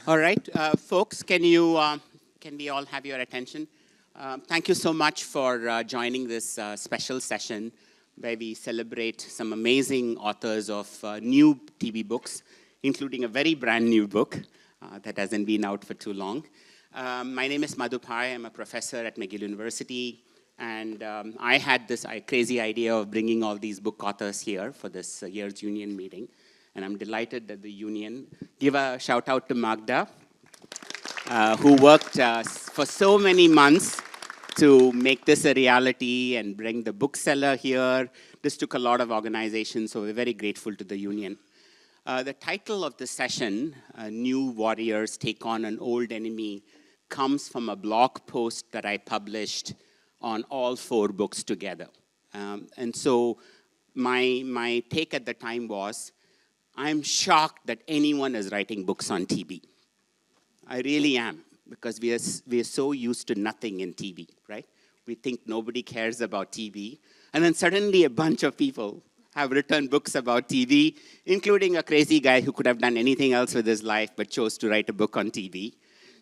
All right, folks, can we all have your attention? Thank you so much for joining this special session where we celebrate some amazing authors of new TB books, including a very brand new book that hasn't been out for too long. My name is Madhu Pai. I'm a professor at McGill University, and I had this crazy idea of bringing all these book authors here for this year's union meeting. And I'm delighted that the union, give a shout out to Magda, who worked for so many months to make this a reality and bring the bookseller here. This took a lot of organization, so we're very grateful to the union. The title of the session, New Warriors Take on an Old Enemy, comes from a blog post that I published on all 4 books together. And so my take at the time was, I'm shocked that anyone is writing books on TB. I really am, because we are so used to nothing in TB, right? We think nobody cares about TB, and then suddenly a bunch of people have written books about TB, including a crazy guy who could have done anything else with his life but chose to write a book on TB.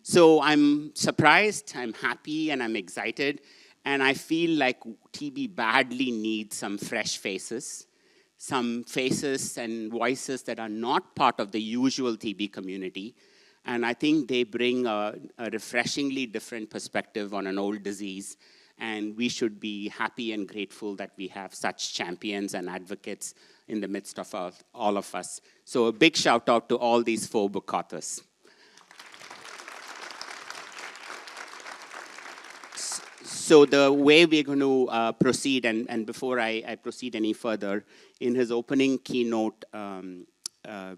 So I'm surprised, I'm happy, and I'm excited, and I feel like TB badly needs some fresh faces, some faces and voices that are not part of the usual TB community. And I think they bring a refreshingly different perspective on an old disease. And we should be happy and grateful that we have such champions and advocates in the midst of all of us. So a big shout out to all these 4 book authors. So the way we're going to proceed, and before I proceed any further, in his opening keynote,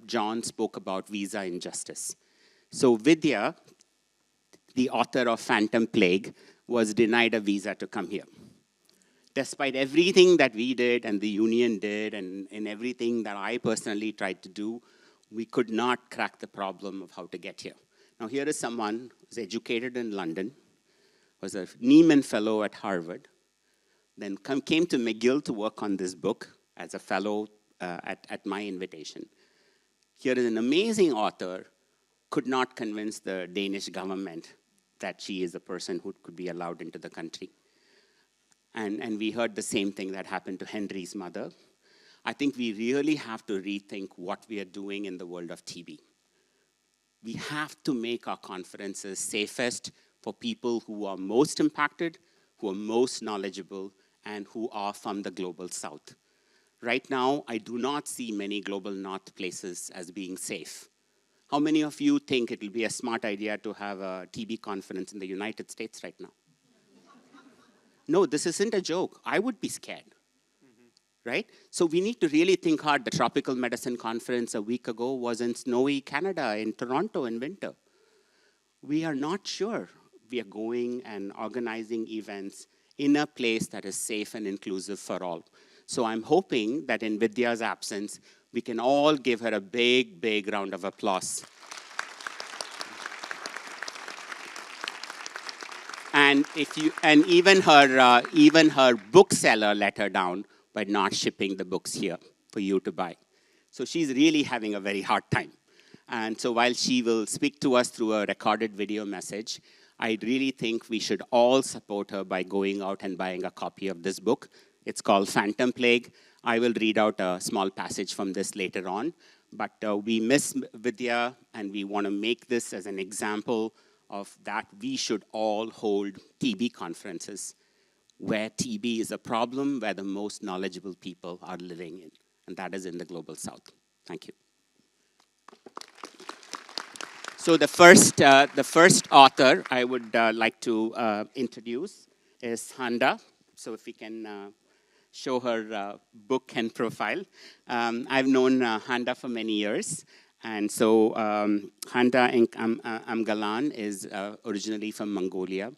John spoke about visa injustice. So Vidya, the author of Phantom Plague, was denied a visa to come here. Despite everything that we did and the union did and everything that I personally tried to do, we could not crack the problem of how to get here. Now here is someone who's educated in London, was a Nieman Fellow at Harvard, then came to McGill to work on this book as a fellow at my invitation. Here is an amazing author, could not convince the Danish government that she is a person who could be allowed into the country. And we heard the same thing that happened to Henry's mother. I think we really have to rethink what we are doing in the world of TB. We have to make our conferences safest for people who are most impacted, who are most knowledgeable, and who are from the global south. Right now, I do not see many global north places as being safe. How many of you think it will be a smart idea to have a TB conference in the United States right now? No, this isn't a joke. I would be scared, right? So we need to really think hard. The Tropical Medicine Conference a week ago was in snowy Canada, in Toronto in winter. We are not sure we are going and organizing events in a place that is safe and inclusive for all. So I'm hoping that in Vidya's absence, we can all give her a big, big round of applause. And even her bookseller let her down by not shipping the books here for you to buy. So she's really having a very hard time. And so while she will speak to us through a recorded video message, I really think we should all support her by going out and buying a copy of this book. It's called Phantom Plague. I will read out a small passage from this later on. But we miss Vidya, and we want to make this as an example of that we should all hold TB conferences where TB is a problem, where the most knowledgeable people are living in, and that is in the global south. Thank you. So the first author I would like to introduce is Handaa. So if we can show her book and profile. I've known Handaa for many years. And so Handaa Enkh-Amgalan is originally from Mongolia.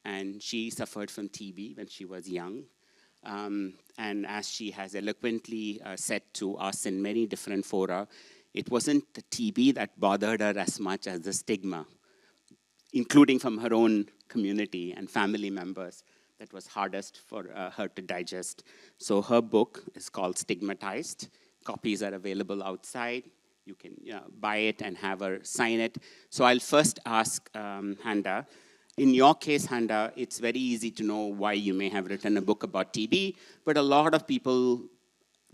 And she suffered from TB when she was young. And as she has eloquently said to us in many different fora, it wasn't the TB that bothered her as much as the stigma, including from her own community and family members, that was hardest for her to digest. So her book is called Stigmatized. Copies are available outside. you can buy it and have her sign it. So I'll first ask Handaa. In your case, Handaa, it's very easy to know why you may have written a book about TB, but a lot of people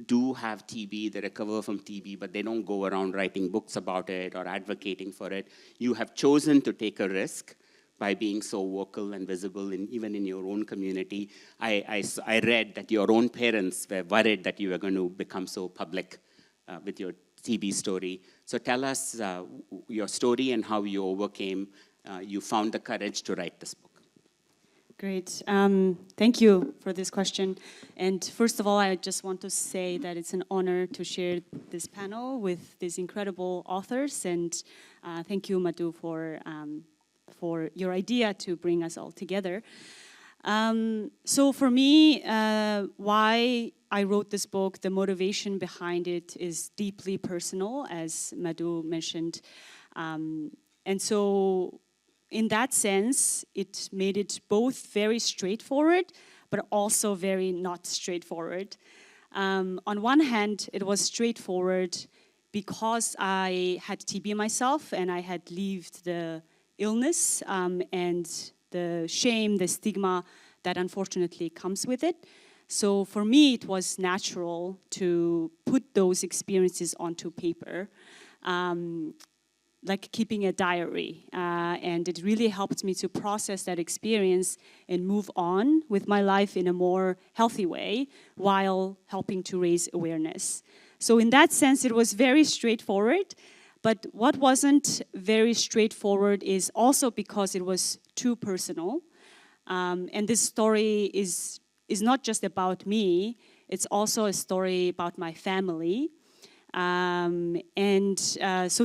do have TB, they recover from TB, but they don't go around writing books about it or advocating for it. You have chosen to take a risk by being so vocal and visible, even in your own community. I read that your own parents were worried that you were going to become so public with your TB story. So tell us your story and how you overcame, you found the courage to write this book. Great. Thank you for this question. And first of all, I just want to say that it's an honor to share this panel with these incredible authors. And thank you, Madhu, for your idea to bring us all together. So for me, why I wrote this book, the motivation behind it is deeply personal, as Madhu mentioned. And so in that sense, it made it both very straightforward, but also very not straightforward. On one hand, it was straightforward because I had TB myself and I had lived the illness and the shame, the stigma that unfortunately comes with it. So for me, it was natural to put those experiences onto paper, like keeping a diary. And it really helped me to process that experience and move on with my life in a more healthy way while helping to raise awareness. So in that sense, it was very straightforward. But what wasn't very straightforward is also because it was too personal. And this story is not just about me, it's also a story about my family. So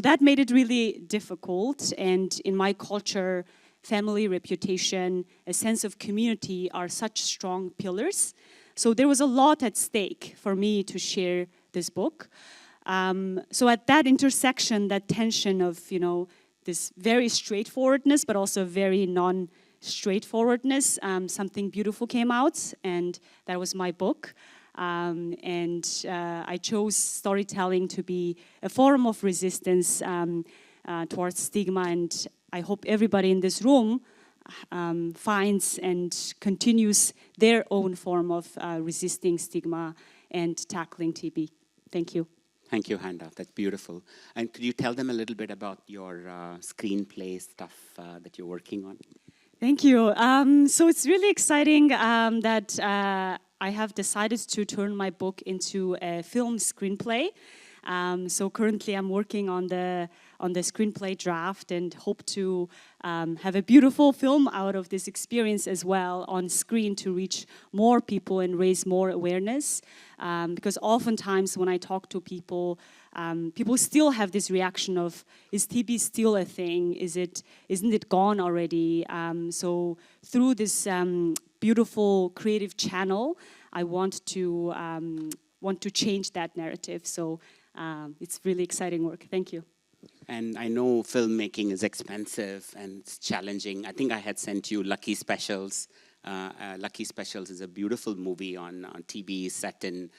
that made it really difficult. And in my culture, family, reputation, a sense of community are such strong pillars. So there was a lot at stake for me to share this book. So at that intersection, that tension of, this very straightforwardness, but also very non-straightforwardness, something beautiful came out, and that was my book. I chose storytelling to be a form of resistance towards stigma, and I hope everybody in this room finds and continues their own form of resisting stigma and tackling TB. Thank you. Thank you, Handaa. That's beautiful. And could you tell them a little bit about your screenplay stuff that you're working on? Thank you. So it's really exciting that I have decided to turn my book into a film screenplay. So currently I'm working on the screenplay draft and hope to have a beautiful film out of this experience as well on screen to reach more people and raise more awareness. Because oftentimes when I talk to people, people still have this reaction of, is TB still a thing? Isn't it gone already? So through this beautiful creative channel, I want to change that narrative. So it's really exciting work. Thank you. And I know filmmaking is expensive and it's challenging. I think I had sent you Lucky Specials. Lucky Specials is a beautiful movie on TB set in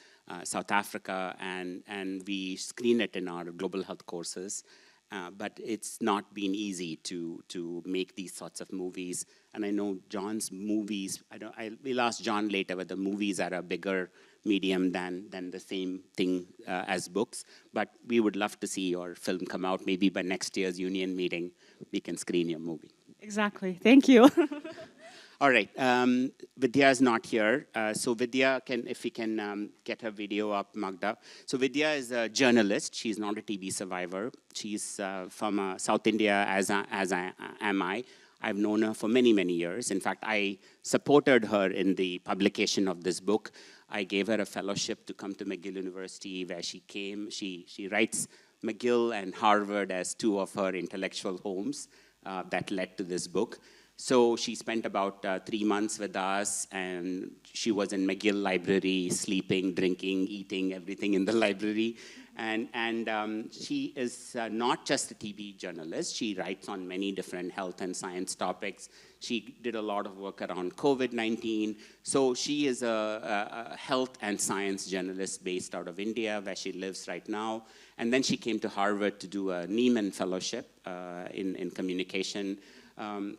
South Africa, and we screen it in our global health courses. But it's not been easy to make these sorts of movies. And I know John's movies, we'll ask John later whether movies are a bigger medium than the same thing as books. But we would love to see your film come out. Maybe by next year's union meeting, we can screen your movie. Exactly. Thank you. All right. Vidya is not here. So Vidya, if we can get her video up, Magda. So Vidya is a journalist. She's not a TB survivor. She's from South India, as am I. I've known her for many, many years. In fact, I supported her in the publication of this book. I gave her a fellowship to come to McGill University, where she came. She writes McGill and Harvard as two of her intellectual homes that led to this book. So she spent about 3 months with us, and she was in McGill Library, sleeping, drinking, eating, everything in the library. And she is not just a TB journalist. She writes on many different health and science topics. She did a lot of work around COVID-19. So she is a health and science journalist based out of India, where she lives right now. And then she came to Harvard to do a Nieman Fellowship in communication.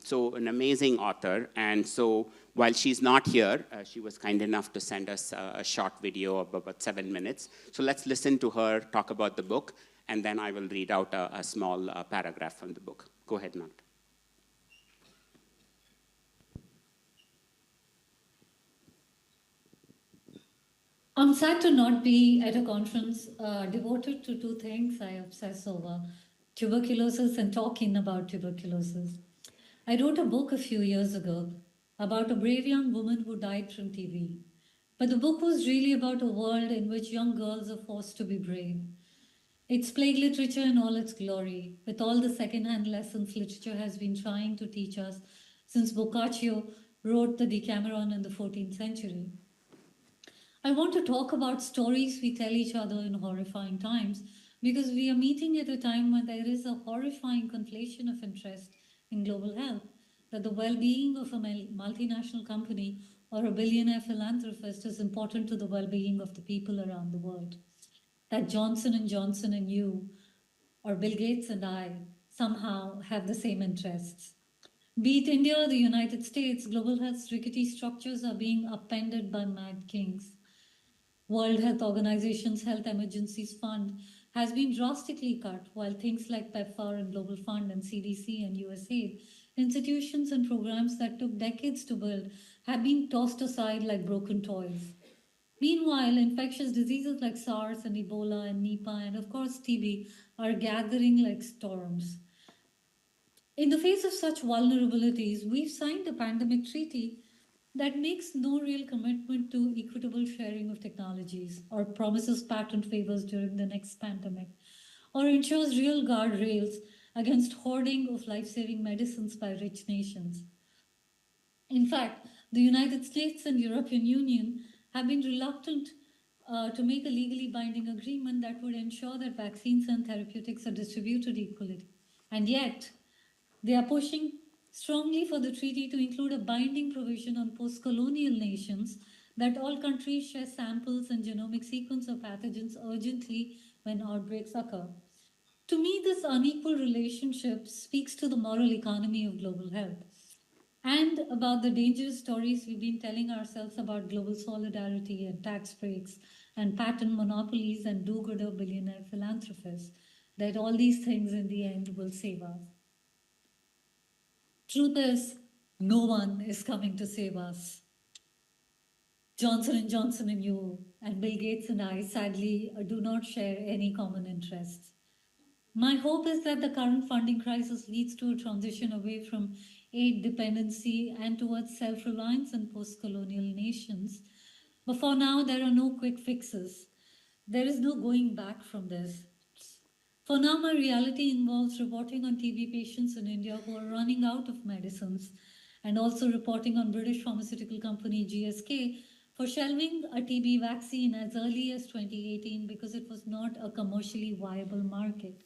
So an amazing author. And so while she's not here, she was kind enough to send us a short video of about 7 minutes. So let's listen to her talk about the book, and then I will read out a small paragraph from the book. Go ahead, Nat. I'm sad to not be at a conference devoted to two things I obsess over: tuberculosis and talking about tuberculosis. I wrote a book a few years ago about a brave young woman who died from TB. But the book was really about a world in which young girls are forced to be brave. It's plague literature in all its glory, with all the second-hand lessons literature has been trying to teach us since Boccaccio wrote the Decameron in the 14th century. I want to talk about stories we tell each other in horrifying times, because we are meeting at a time when there is a horrifying conflation of interest in global health, that the well-being of a multinational company or a billionaire philanthropist is important to the well-being of the people around the world. That Johnson & Johnson and you, or Bill Gates and I, somehow have the same interests. Be it India or the United States, global health's rickety structures are being upended by mad kings. World Health Organization's Health Emergencies Fund has been drastically cut, while things like PEPFAR and Global Fund and CDC and USAID, institutions and programs that took decades to build, have been tossed aside like broken toys. Meanwhile, infectious diseases like SARS and Ebola and Nipah and of course TB are gathering like storms. In the face of such vulnerabilities, we've signed a pandemic treaty that makes no real commitment to equitable sharing of technologies, or promises patent favors during the next pandemic, or ensures real guardrails against hoarding of life-saving medicines by rich nations. In fact, the United States and European Union have been reluctant to make a legally binding agreement that would ensure that vaccines and therapeutics are distributed equally. And yet, they are pushing strongly for the treaty to include a binding provision on post-colonial nations that all countries share samples and genomic sequence of pathogens urgently when outbreaks occur. To me, this unequal relationship speaks to the moral economy of global health and about the dangerous stories we've been telling ourselves about global solidarity and tax breaks and patent monopolies and do-gooder billionaire philanthropists, that all these things in the end will save us. Truth is, no one is coming to save us. Johnson & Johnson and you, and Bill Gates and I, sadly, do not share any common interests. My hope is that the current funding crisis leads to a transition away from aid dependency and towards self-reliance in post-colonial nations. But for now, there are no quick fixes. There is no going back from this. For now, my reality involves reporting on TB patients in India who are running out of medicines, and also reporting on British pharmaceutical company GSK for shelving a TB vaccine as early as 2018 because it was not a commercially viable market.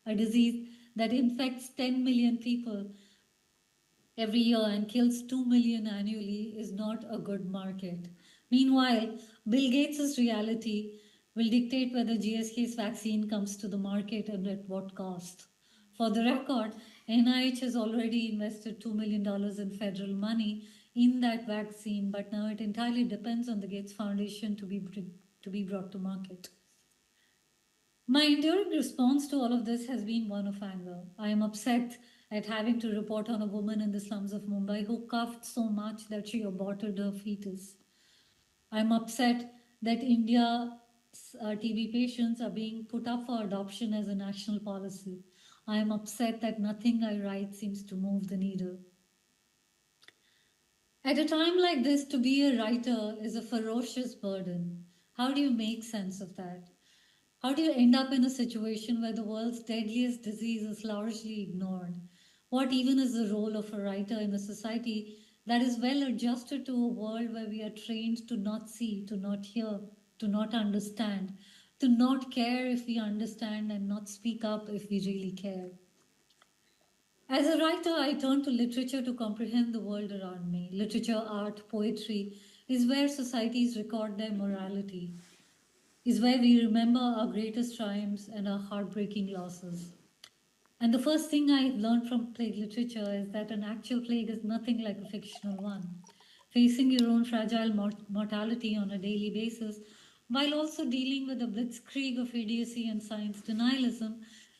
A disease that infects 10 million people every year and kills 2 million annually is not a good market. Meanwhile, Bill Gates' reality will dictate whether GSK's vaccine comes to the market and at what cost. For the record, NIH has already invested $2 million in federal money in that vaccine, but now it entirely depends on the Gates Foundation to be brought to market. My enduring response to all of this has been one of anger. I am upset at having to report on a woman in the slums of Mumbai who coughed so much that she aborted her fetus. I'm upset that India's TB patients are being put up for adoption as a national policy. I am upset that nothing I write seems to move the needle. At a time like this, to be a writer is a ferocious burden. How do you make sense of that? How do you end up in a situation where the world's deadliest disease is largely ignored? What even is the role of a writer in a society that is well adjusted to a world where we are trained to not see, to not hear, to not understand, to not care if we understand and not speak up if we really care. As a writer, I turn to literature to comprehend the world around me. Literature, art, poetry is where societies record their morality, is where we remember our greatest triumphs and our heartbreaking losses. And the first thing I learned from plague literature is that an actual plague is nothing like a fictional one. Facing your own fragile mortality on a daily basis, while also dealing with the blitzkrieg of idiocy and science denialism,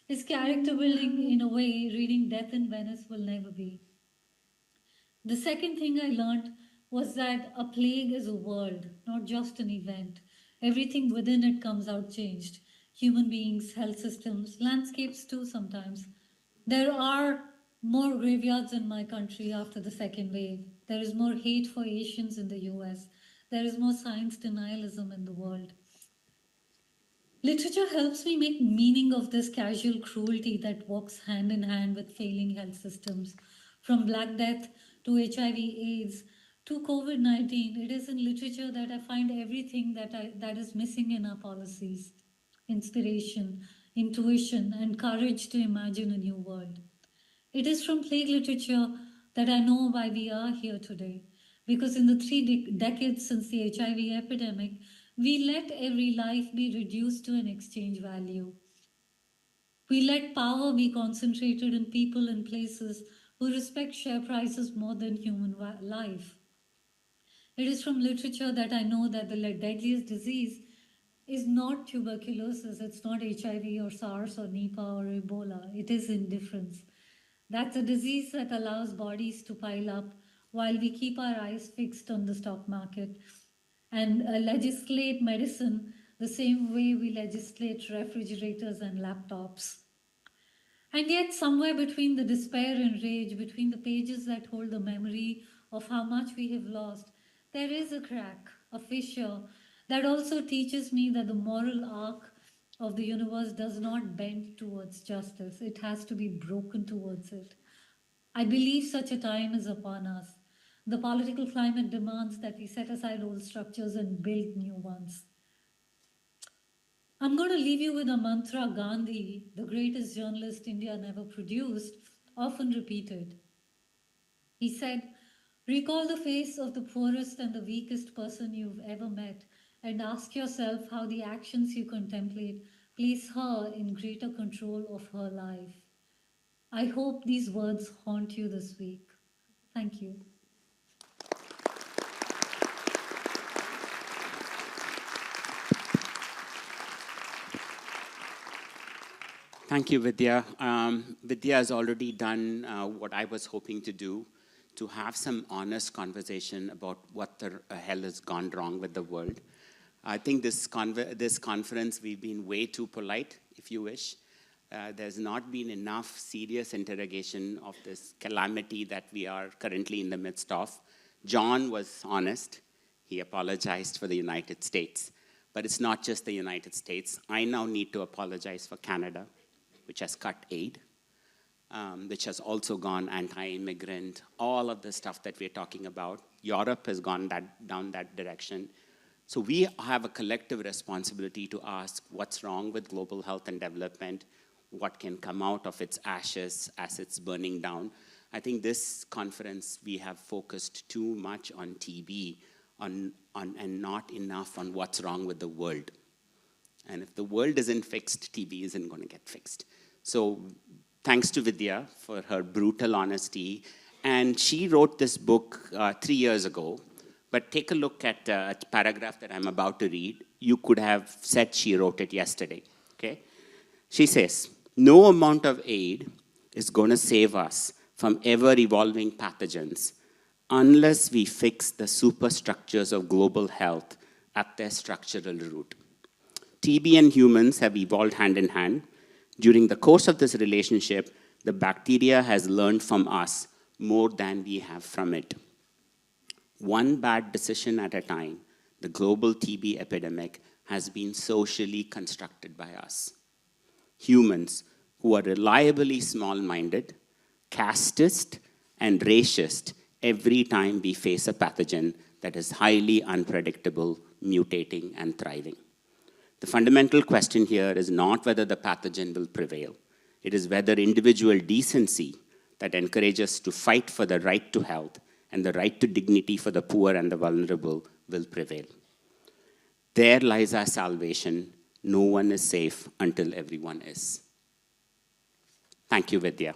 is character building in a way reading Death in Venice will never be. The second thing I learned was that a plague is a world, not just an event. Everything within it comes out changed. Human beings, health systems, landscapes too sometimes. There are more graveyards in my country after the second wave. There is more hate for Asians in the US. There is more science denialism in the world. Literature helps me make meaning of this casual cruelty that walks hand in hand with failing health systems. From Black Death to HIV/AIDS to COVID-19, it is in literature that I find everything that is missing in our policies: inspiration, intuition, and courage to imagine a new world. It is from plague literature that I know why we are here today. Because in the three decades since the HIV epidemic, we let every life be reduced to an exchange value. We let power be concentrated in people and places who respect share prices more than human life. It is from literature that I know that the deadliest disease is not tuberculosis, it's not HIV or SARS or Nipah or Ebola, it is indifference. That's a disease that allows bodies to pile up while we keep our eyes fixed on the stock market and legislate medicine the same way we legislate refrigerators and laptops. And yet, somewhere between the despair and rage, between the pages that hold the memory of how much we have lost, there is a crack, a fissure that also teaches me that the moral arc of the universe does not bend towards justice. It has to be broken towards it. I believe such a time is upon us. The political climate demands that we set aside old structures and build new ones. I'm going to leave you with a mantra Gandhi, the greatest journalist India never produced, often repeated. He said, "Recall the face of the poorest and the weakest person you've ever met and ask yourself how the actions you contemplate place her in greater control of her life." I hope these words haunt you this week. Thank you. Thank you, Vidya. Vidya has already done what I was hoping to do, to have some honest conversation about what the hell has gone wrong with the world. I think this conference, we've been way too polite, if you wish. There's not been enough serious interrogation of this calamity that we are currently in the midst of. John was honest. He apologized for the United States. But it's not just the United States. I now need to apologize for Canada, which has cut aid, which has also gone anti-immigrant, all of the stuff that we're talking about. Europe has gone down that direction. So we have a collective responsibility to ask what's wrong with global health and development, what can come out of its ashes as it's burning down. I think this conference, we have focused too much on TB and not enough on what's wrong with the world. And if the world isn't fixed, TB isn't going to get fixed. So thanks to Vidya for her brutal honesty. And she wrote this book 3 years ago. But take a look at a paragraph that I'm about to read. You could have said she wrote it yesterday. Okay? She says, "No amount of aid is going to save us from ever-evolving pathogens unless we fix the superstructures of global health at their structural root." TB and humans have evolved hand in hand. During the course of this relationship, the bacteria has learned from us more than we have from it. One bad decision at a time, the global TB epidemic has been socially constructed by us. Humans who are reliably small-minded, casteist, and racist every time we face a pathogen that is highly unpredictable, mutating, and thriving. The fundamental question here is not whether the pathogen will prevail. It is whether individual decency that encourages us to fight for the right to health and the right to dignity for the poor and the vulnerable will prevail. There lies our salvation. No one is safe until everyone is. Thank you, Vidya.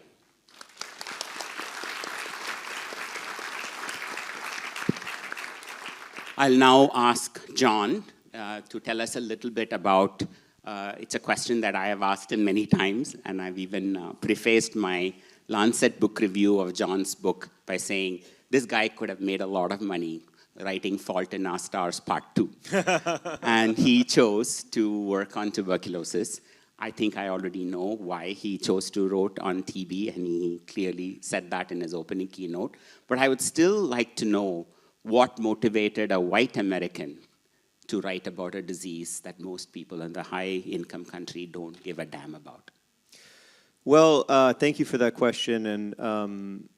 I'll now ask John to tell us a little bit about, it's a question that I have asked him many times, and I've even prefaced my Lancet book review of John's book by saying, this guy could have made a lot of money writing Fault in Our Stars Part 2. And he chose to work on tuberculosis. I think I already know why he chose to write on TB, and he clearly said that in his opening keynote. But I would still like to know what motivated a white American to write about a disease that most people in the high-income country don't give a damn about. Well, thank you for that question, and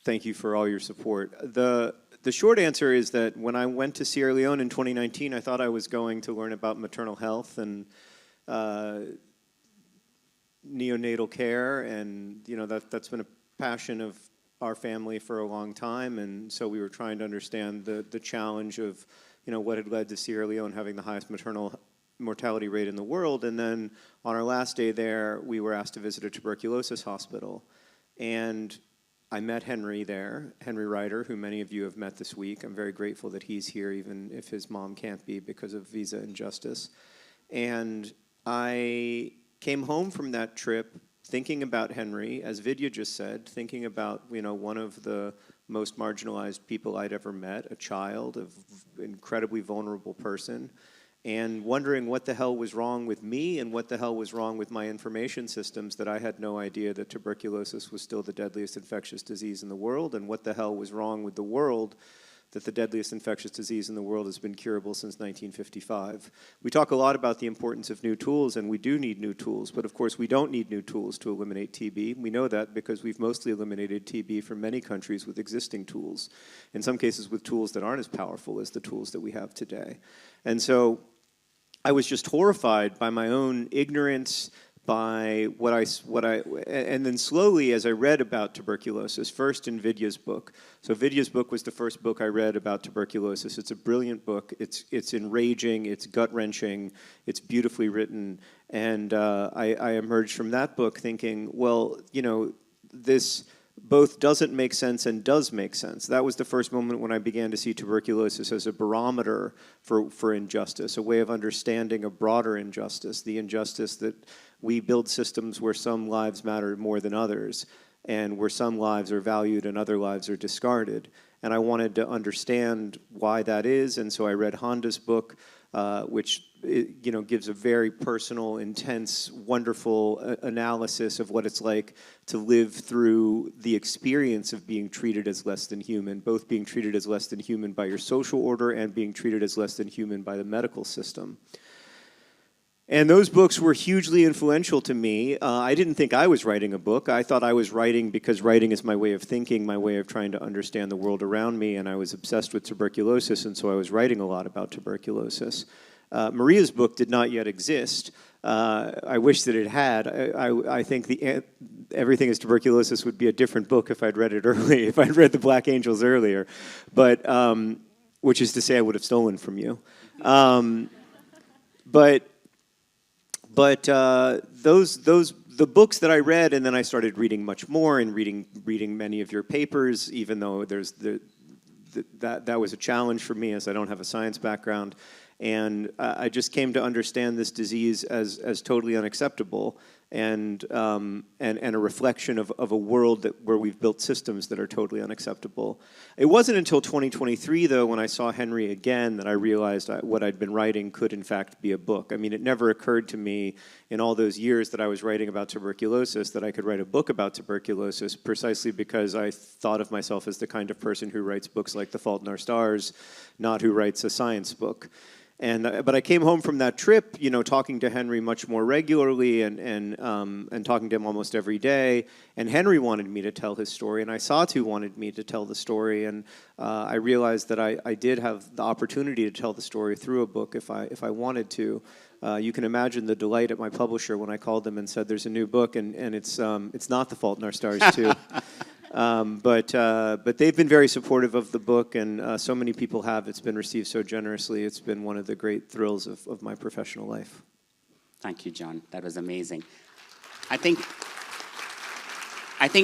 thank you for all your support. The short answer is that when I went to Sierra Leone in 2019, I thought I was going to learn about maternal health and neonatal care, and that's been a passion of our family for a long time, and so we were trying to understand the challenge of what had led to Sierra Leone having the highest maternal mortality rate in the world. And then on our last day there, we were asked to visit a tuberculosis hospital, and I met Henry there, Henry Ryder, who many of you have met this week. I'm very grateful that he's here, even if his mom can't be because of visa injustice. And I came home from that trip thinking about Henry, as Vidya just said, thinking about one of the most marginalized people I'd ever met, a child, an incredibly vulnerable person, and wondering what the hell was wrong with me and what the hell was wrong with my information systems, that I had no idea that tuberculosis was still the deadliest infectious disease in the world, and what the hell was wrong with the world that the deadliest infectious disease in the world has been curable since 1955. We talk a lot about the importance of new tools, and we do need new tools, but of course we don't need new tools to eliminate TB. We know that because we've mostly eliminated TB from many countries with existing tools, in some cases with tools that aren't as powerful as the tools that we have today. And so I was just horrified by my own ignorance, by and then slowly as I read about tuberculosis, first in Vidya's book. So Vidya's book was the first book I read about tuberculosis. It's a brilliant book. It's enraging, it's gut-wrenching, it's beautifully written. And I emerged from that book thinking, well, this both doesn't make sense and does make sense. That was the first moment when I began to see tuberculosis as a barometer for injustice, a way of understanding a broader injustice, the injustice that we build systems where some lives matter more than others, and where some lives are valued and other lives are discarded. And I wanted to understand why that is, and so I read Handaa's book, which gives a very personal, intense, wonderful analysis of what it's like to live through the experience of being treated as less than human, both being treated as less than human by your social order and being treated as less than human by the medical system. And those books were hugely influential to me. I didn't think I was writing a book. I thought I was writing because writing is my way of thinking, my way of trying to understand the world around me, and I was obsessed with tuberculosis, and so I was writing a lot about tuberculosis. Maria's book did not yet exist. I wish that it had. I think Everything is Tuberculosis would be a different book if I'd read it early, if I'd read The Black Angels earlier, but which is to say I would have stolen from you. But the books that I read, and then I started reading much more and reading many of your papers, even though that was a challenge for me as I don't have a science background. And I just came to understand this disease as totally unacceptable and a reflection of a world where we've built systems that are totally unacceptable. It wasn't until 2023, though, when I saw Henry again, that I realized what I'd been writing could, in fact, be a book. I mean, it never occurred to me in all those years that I was writing about tuberculosis that I could write a book about tuberculosis, precisely because I thought of myself as the kind of person who writes books like The Fault in Our Stars, not who writes a science book. But I came home from that trip, talking to Henry much more regularly and talking to him almost every day. And Henry wanted me to tell his story, and Isatu wanted me to tell the story. And I realized that I did have the opportunity to tell the story through a book if I wanted to. You can imagine the delight at my publisher when I called them and said, "There's a new book," and it's not The Fault in Our Stars 2. But they've been very supportive of the book, and so many people have. It's been received so generously. It's been one of the great thrills of my professional life. Thank you, John. That was amazing. I think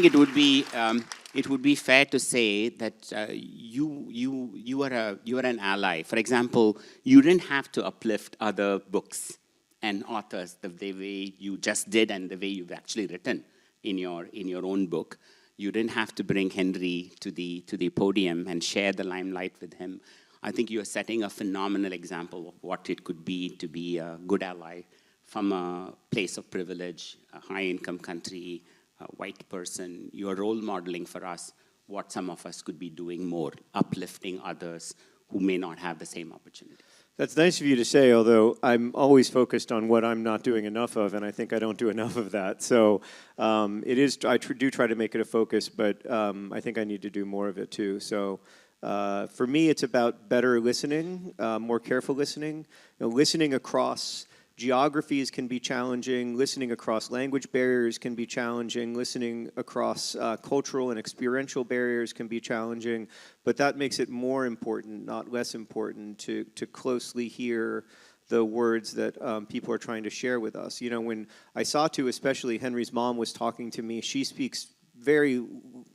it would be fair to say that you are an ally. For example, you didn't have to uplift other books and authors the way you just did and the way you've actually written in your own book. You didn't have to bring Henry to the podium and share the limelight with him. I think you're setting a phenomenal example of what it could be to be a good ally from a place of privilege, a high-income country, a white person. You're role modeling for us what some of us could be doing more, uplifting others who may not have the same opportunity. That's nice of you to say, although I'm always focused on what I'm not doing enough of, and I think I don't do enough of that. So I do try to make it a focus, but I think I need to do more of it too. So for me, it's about better listening, more careful listening. Listening across geographies can be challenging. Listening across language barriers can be challenging. Listening across cultural and experiential barriers can be challenging. But that makes it more important, not less important, to closely hear the words that people are trying to share with us. When Isatu, especially Henry's mom, was talking to me, she speaks very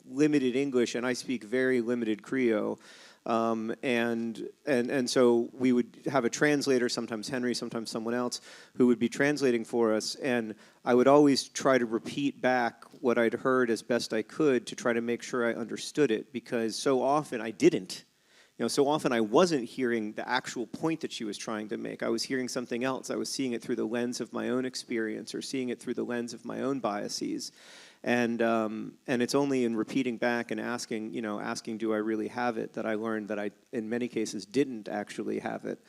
limited English, and I speak very limited Creole. And so we would have a translator, sometimes Henry, sometimes someone else, who would be translating for us. And I would always try to repeat back what I'd heard as best I could to try to make sure I understood it, because so often I didn't. So often I wasn't hearing the actual point that she was trying to make. I was hearing something else. I was seeing it through the lens of my own experience or seeing it through the lens of my own biases. And it's only in repeating back and asking, do I really have it, that I learned that I, in many cases, didn't actually have it.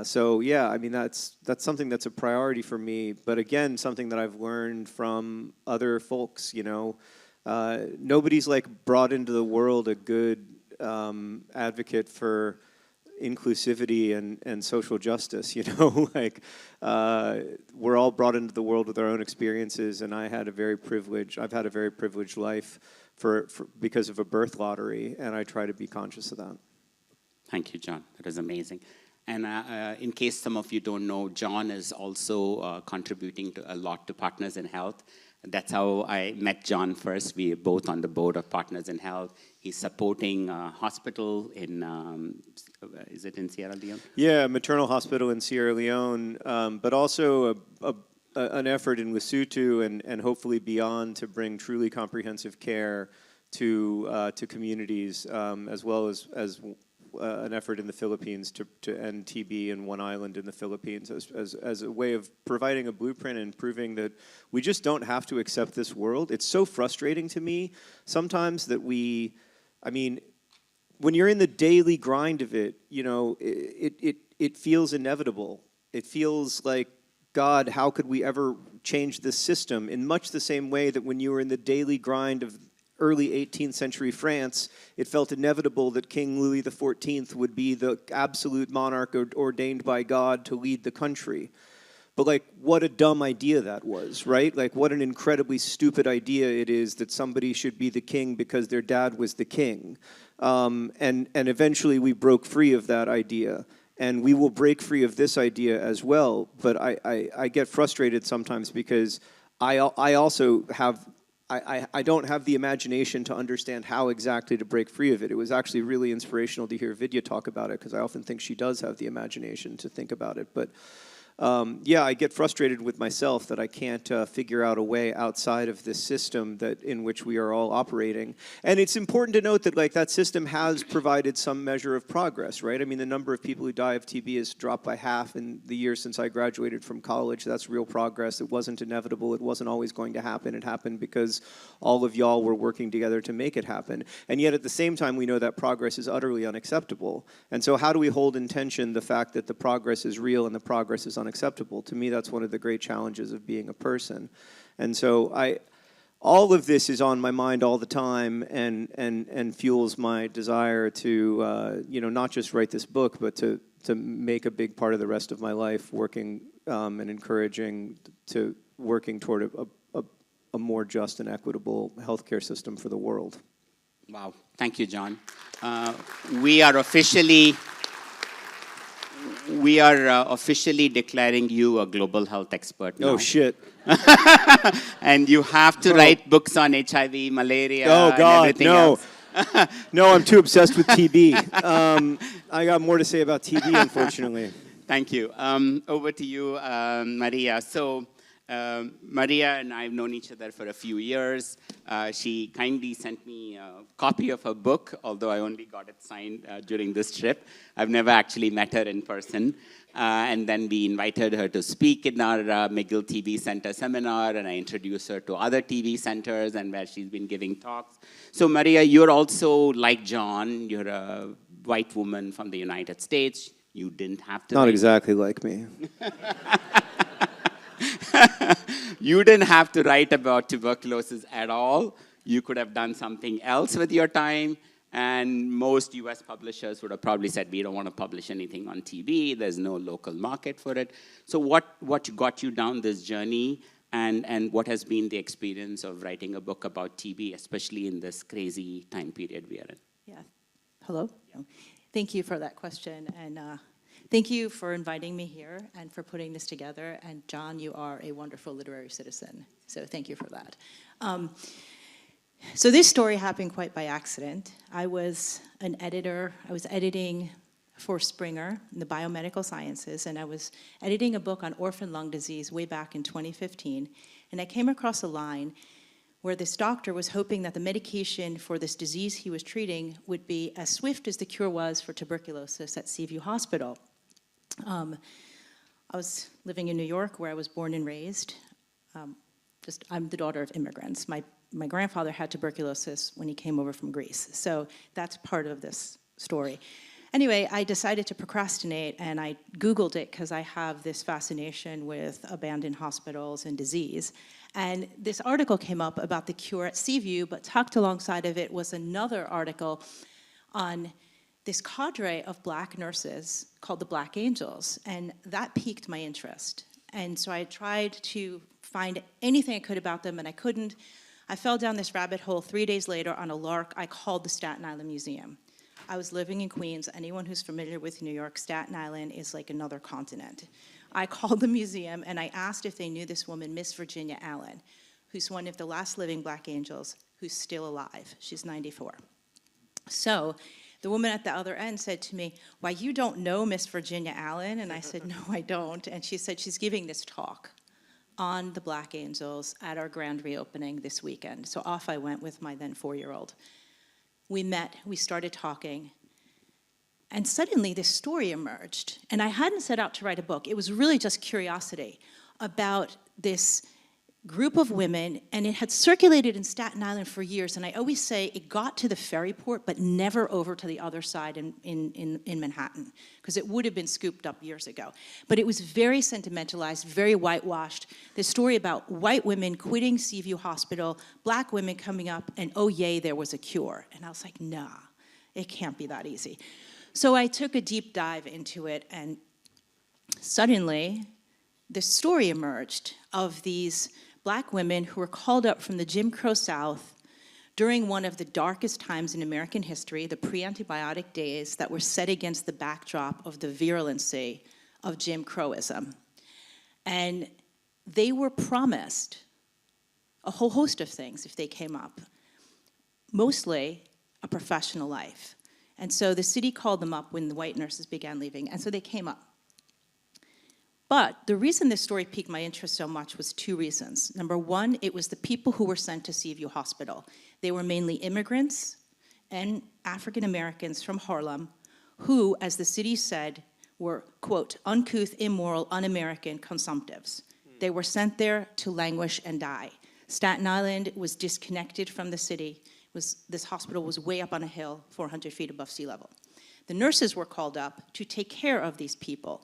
So yeah, I mean, that's something that's a priority for me. But again, something that I've learned from other folks. Nobody's brought into the world a good advocate for inclusivity and social justice. We're all brought into the world with our own experiences, and I've had a very privileged life because of a birth lottery, and I try to be conscious of that. Thank you, John. That is amazing. And in case some of you don't know, John is also contributing a lot to Partners in Health. That's how I met John first. We are both on the board of Partners in Health. He's supporting a hospital in, is it in Sierra Leone? Yeah, maternal hospital in Sierra Leone, but also an effort in Lesotho and hopefully beyond to bring truly comprehensive care to communities, as well as an effort in the Philippines to end TB in one island in the Philippines as a way of providing a blueprint and proving that we just don't have to accept this world. It's so frustrating to me sometimes that when you're in the daily grind of it, it feels inevitable. It feels like, God, how could we ever change this system? In much the same way that when you were in the daily grind of early 18th century France, it felt inevitable that King Louis XIV would be the absolute monarch ordained by God to lead the country. But what a dumb idea that was, right? What an incredibly stupid idea it is that somebody should be the king because their dad was the king. And eventually we broke free of that idea. And we will break free of this idea as well. But I get frustrated sometimes because I also have... I don't have the imagination to understand how exactly to break free of it. It was actually really inspirational to hear Vidya talk about it, because I often think she does have the imagination to think about it. But yeah, I get frustrated with myself that I can't figure out a way outside of this system in which we are all operating. And it's important to note that that system has provided some measure of progress, right? I mean, the number of people who die of TB has dropped by half in the years since I graduated from college. That's real progress. It wasn't inevitable. It wasn't always going to happen. It happened because all of y'all were working together to make it happen. And yet at the same time, we know that progress is utterly unacceptable. And so how do we hold in tension the fact that the progress is real and the progress is unacceptable? To me, that's one of the great challenges of being a person. And so all of this is on my mind all the time and fuels my desire to, not just write this book, but to make a big part of the rest of my life working and encouraging to working toward a more just and equitable healthcare system for the world. Wow. Thank you, John. We are officially declaring you a global health expert now. Oh, shit. And you have to write books on HIV, malaria, oh, God, and everything no. else. No, I'm too obsessed with TB. I got more to say about TB, unfortunately. Thank you. Over to you, Maria. So, Maria and I have known each other for a few years. She kindly sent me a copy of her book, although I only got it signed during this trip. I've never actually met her in person. And then we invited her to speak in our McGill TB Center seminar, and I introduced her to other TB centers and where she's been giving talks. So Maria, you're also like John. You're a white woman from the United States. You didn't have to. Not exactly like me. You didn't have to write about tuberculosis at all. You could have done something else with your time. And most US publishers would have probably said, we don't want to publish anything on TB. There's no local market for it. So what got you down this journey, and what has been the experience of writing a book about TB, especially in this crazy time period we are in? Yeah. Hello? Yeah. Thank you for that question. And thank you for inviting me here and for putting this together. And John, you are a wonderful literary citizen. So thank you for that. So this story happened quite by accident. I was an editor. I was editing for Springer in the biomedical sciences, and I was editing a book on orphan lung disease way back in 2015. And I came across a line where this doctor was hoping that the medication for this disease he was treating would be as swift as the cure was for tuberculosis at Seaview Hospital. I was living in New York, where I was born and raised. I'm the daughter of immigrants. My grandfather had tuberculosis when he came over from Greece. So that's part of this story. Anyway, I decided to procrastinate, and I Googled it because I have this fascination with abandoned hospitals and disease. And this article came up about the cure at Seaview, but tucked alongside of it was another article on this cadre of black nurses called the Black Angels, and that piqued my interest. And so I tried to find anything I could about them, and I couldn't. I fell down this rabbit hole. 3 days later, on a lark, I called the Staten Island Museum. I was living in Queens. Anyone who's familiar with New York, Staten Island is like another continent. I called the museum, and I asked if they knew this woman, Miss Virginia Allen, who's one of the last living Black angels who's still alive. She's 94. So the woman at the other end said to me, "Why, you don't know Miss Virginia Allen?" And I said, "No, I don't." And she said, "She's giving this talk on the Black Angels at our grand reopening this weekend." So off I went with my then 4-year-old. We met, we started talking, and suddenly this story emerged. And I hadn't set out to write a book. It was really just curiosity about this group of women, and it had circulated in Staten Island for years. And I always say it got to the ferry port, but never over to the other side in Manhattan, because it would have been scooped up years ago. But it was very sentimentalized, very whitewashed. This story about white women quitting Seaview Hospital, Black women coming up, and oh yay, there was a cure. And I was like, nah, it can't be that easy. So I took a deep dive into it, and suddenly this story emerged of these Black women who were called up from the Jim Crow South during one of the darkest times in American history, the pre-antibiotic days that were set against the backdrop of the virulency of Jim Crowism. And they were promised a whole host of things if they came up, mostly a professional life. And so the city called them up when the white nurses began leaving, and so they came up. But the reason this story piqued my interest so much was two reasons. Number one, it was the people who were sent to Seaview Hospital. They were mainly immigrants and African Americans from Harlem who, as the city said, were, quote, uncouth, immoral, un-American consumptives. They were sent there to languish and die. Staten Island was disconnected from the city. This hospital was way up on a hill, 400 feet above sea level. The nurses were called up to take care of these people.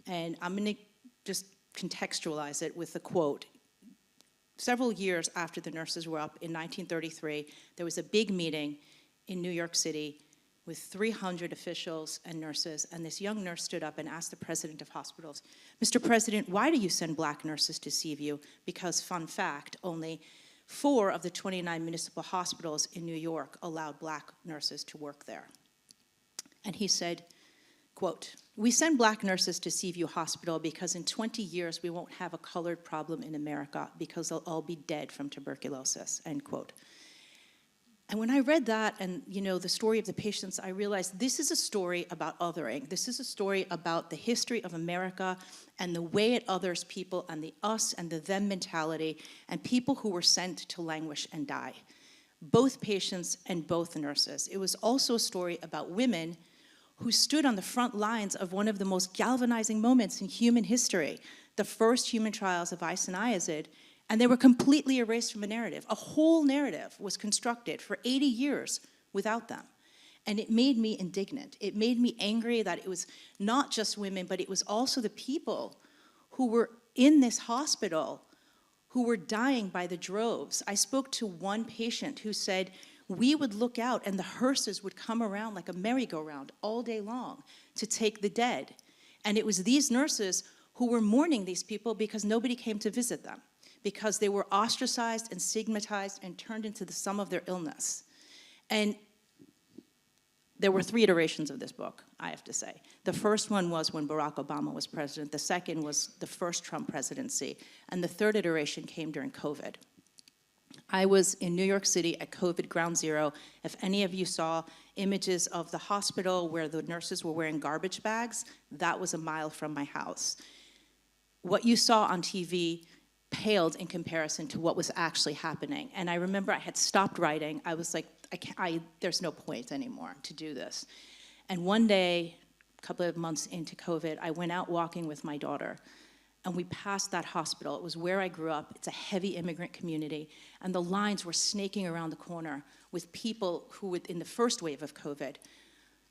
And I'm gonna just contextualize it with a quote. Several years after the nurses were up in 1933, there was a big meeting in New York City with 300 officials and nurses, and this young nurse stood up and asked the president of hospitals, Mr. President, why do you send black nurses to Seaview? Because, fun fact, only 4 of the 29 municipal hospitals in New York allowed black nurses to work there. And he said, quote, we send black nurses to Seaview Hospital because in 20 years we won't have a colored problem in America because they'll all be dead from tuberculosis, end quote. And when I read that and, you know, the story of the patients, I realized this is a story about othering. This is a story about the history of America and the way it others people and the us and the them mentality and people who were sent to languish and die. Both patients and both nurses. It was also a story about women who stood on the front lines of one of the most galvanizing moments in human history, the first human trials of isoniazid, and they were completely erased from a narrative. A whole narrative was constructed for 80 years without them. And it made me indignant. It made me angry that it was not just women, but it was also the people who were in this hospital who were dying by the droves. I spoke to one patient who said, we would look out and the hearses would come around like a merry-go-round all day long to take the dead. And it was these nurses who were mourning these people because nobody came to visit them, because they were ostracized and stigmatized and turned into the sum of their illness. And there were 3 iterations of this book, I have to say. The first one was when Barack Obama was president. The second was the first Trump presidency. And the third iteration came during COVID. I was in New York City at COVID Ground Zero. If any of you saw images of the hospital where the nurses were wearing garbage bags, that was a mile from my house. What you saw on TV paled in comparison to what was actually happening. And I remember I had stopped writing. I was like, there's no point anymore to do this. And one day, a couple of months into COVID, I went out walking with my daughter. And we passed that hospital. It was where I grew up. It's a heavy immigrant community. And the lines were snaking around the corner with people who were in the first wave of COVID.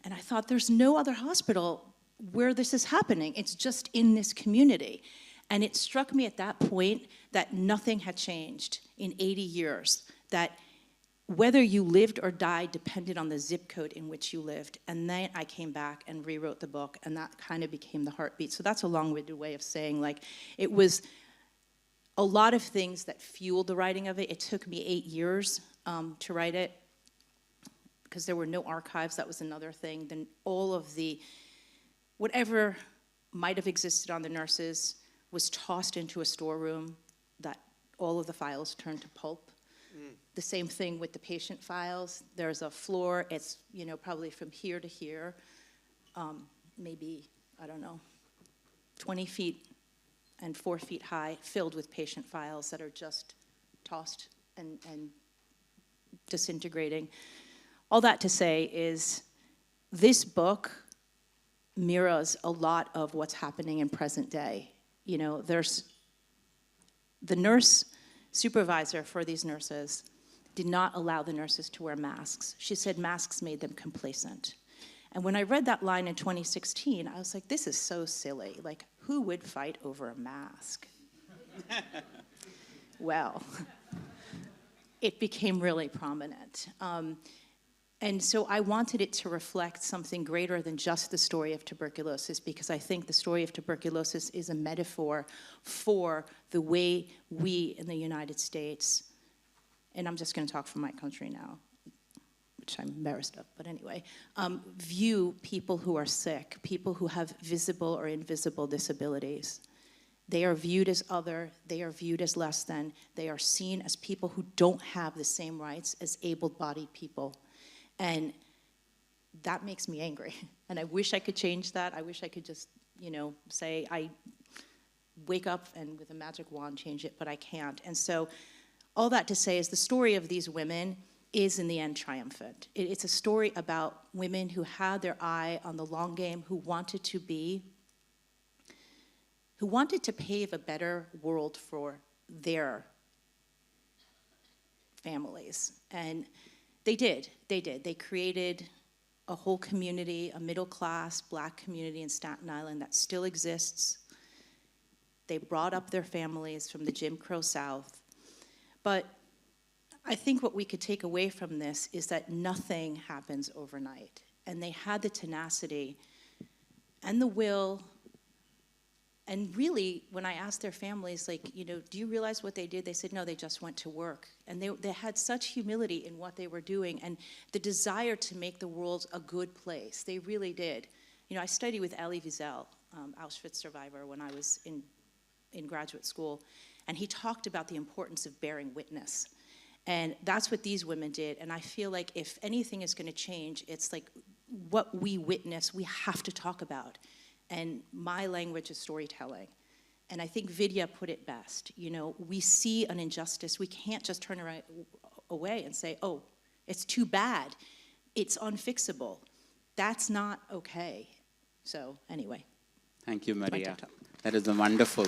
And I thought, there's no other hospital where this is happening. It's just in this community. And it struck me at that point that nothing had changed in 80 years, that whether you lived or died depended on the zip code in which you lived. And then I came back and rewrote the book, and that kind of became the heartbeat. So that's a long-winded way of saying, like, it was a lot of things that fueled the writing of it. It took me 8 years to write it, because there were no archives. That was another thing. Then all of the, whatever might have existed on the nurses was tossed into a storeroom, that all of the files turned to pulp. The same thing with the patient files. There's a floor, it's, you know, probably from here to here, maybe, I don't know, 20 feet and 4 feet high, filled with patient files that are just tossed and disintegrating. All that to say is this book mirrors a lot of what's happening in present day. You know, there's the nurse supervisor for these nurses did not allow the nurses to wear masks. She said masks made them complacent. And when I read that line in 2016, I was like, this is so silly. Like, who would fight over a mask? Well, it became really prominent. And so I wanted it to reflect something greater than just the story of tuberculosis, because I think the story of tuberculosis is a metaphor for the way we in the United States, and I'm just going to talk for my country now, which I'm embarrassed of, but anyway, view people who are sick, people who have visible or invisible disabilities. They are viewed as other, they are viewed as less than, they are seen as people who don't have the same rights as able-bodied people. And that makes me angry. And I wish I could change that. I wish I could just, you know, say, wake up and with a magic wand change it, but I can't. And so all that to say is the story of these women is in the end triumphant. It's a story about women who had their eye on the long game, who wanted to pave a better world for their families. And they did. They created a whole community, a middle-class Black community in Staten Island that still exists. They brought up their families from the Jim Crow South. But I think what we could take away from this is that nothing happens overnight. And they had the tenacity and the will. And really, when I asked their families, like, do you realize what they did? They said, no, they just went to work. And they had such humility in what they were doing and the desire to make the world a good place. They really did. I studied with Elie Wiesel, Auschwitz survivor, when I was in graduate school. And he talked about the importance of bearing witness. And that's what these women did. And I feel like if anything is going to change, it's like what we witness, we have to talk about. And my language is storytelling. And I think Vidya put it best. We see an injustice. We can't just turn away and say, oh, it's too bad. It's unfixable. That's not okay. So anyway. Thank you, Maria. That is wonderful.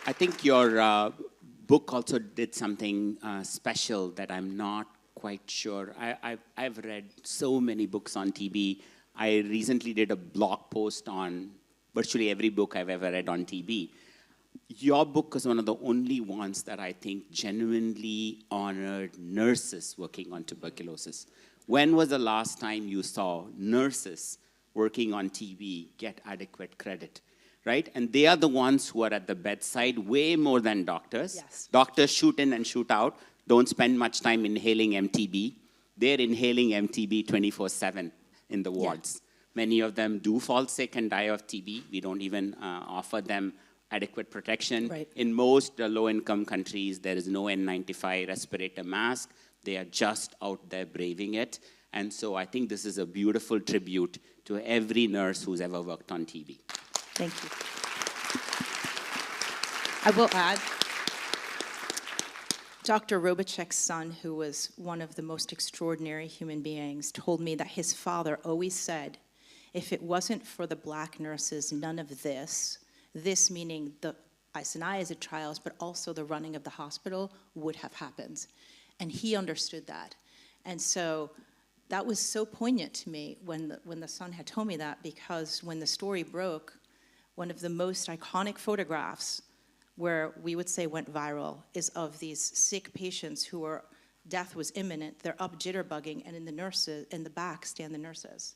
I think your book also did something special that I'm not quite sure. I've read so many books on TB. I recently did a blog post on virtually every book I've ever read on TB. Your book is one of the only ones that I think genuinely honored nurses working on tuberculosis. When was the last time you saw nurses working on TB get adequate credit? Right? And they are the ones who are at the bedside way more than doctors. Yes. Doctors shoot in and shoot out, don't spend much time inhaling MTB. They're inhaling MTB 24/7 in the wards. Yeah. Many of them do fall sick and die of TB. We don't even offer them adequate protection. Right. In most low-income countries, there is no N95 respirator mask. They are just out there braving it. And so I think this is a beautiful tribute to every nurse who's ever worked on TB. Thank you. I will add, Dr. Robachek's son, who was one of the most extraordinary human beings, told me that his father always said, if it wasn't for the Black nurses, none of this meaning the isoniazid trials, but also the running of the hospital, would have happened. And he understood that. And so that was so poignant to me when the son had told me that, because when the story broke, one of the most iconic photographs where we would say went viral is of these sick patients who are, death was imminent, they're up jitterbugging, and in the back stand the nurses.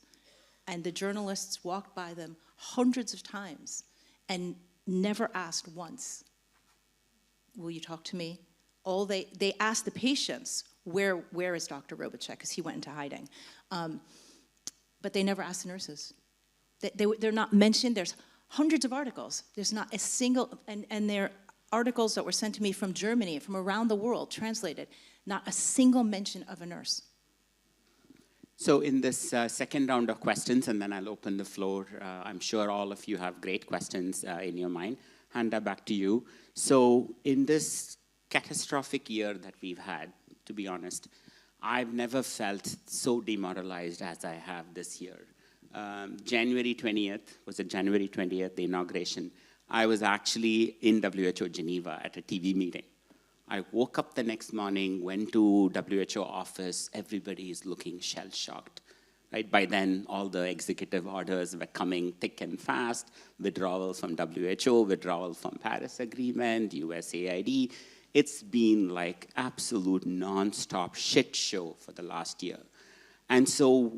And the journalists walked by them hundreds of times and never asked once, will you talk to me? They asked the patients, where is Dr. Robachek? Because he went into hiding. But they never asked the nurses. They're not mentioned. There's hundreds of articles. There's not a single, and they're articles that were sent to me from Germany, from around the world, translated. Not a single mention of a nurse. So in this second round of questions, and then I'll open the floor, I'm sure all of you have great questions in your mind. Handaa, back to you. So in this catastrophic year that we've had, to be honest, I've never felt so demoralized as I have this year. January 20th, the inauguration, I was actually in WHO Geneva at a TV meeting. I woke up the next morning, went to WHO office, everybody is looking shell-shocked. Right? By then, all the executive orders were coming thick and fast, withdrawal from WHO, withdrawal from Paris Agreement, USAID. It's been like absolute non-stop shit show for the last year. And so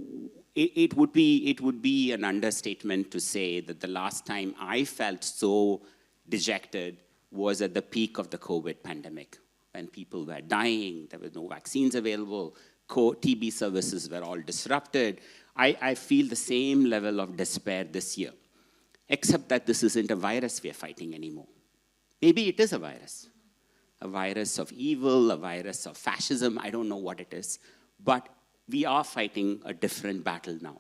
it would be an understatement to say that the last time I felt so dejected was at the peak of the COVID pandemic, when people were dying, there were no vaccines available, TB services were all disrupted. I feel the same level of despair this year, except that this isn't a virus we are fighting anymore. Maybe it is a virus of evil, a virus of fascism, I don't know what it is, but we are fighting a different battle now,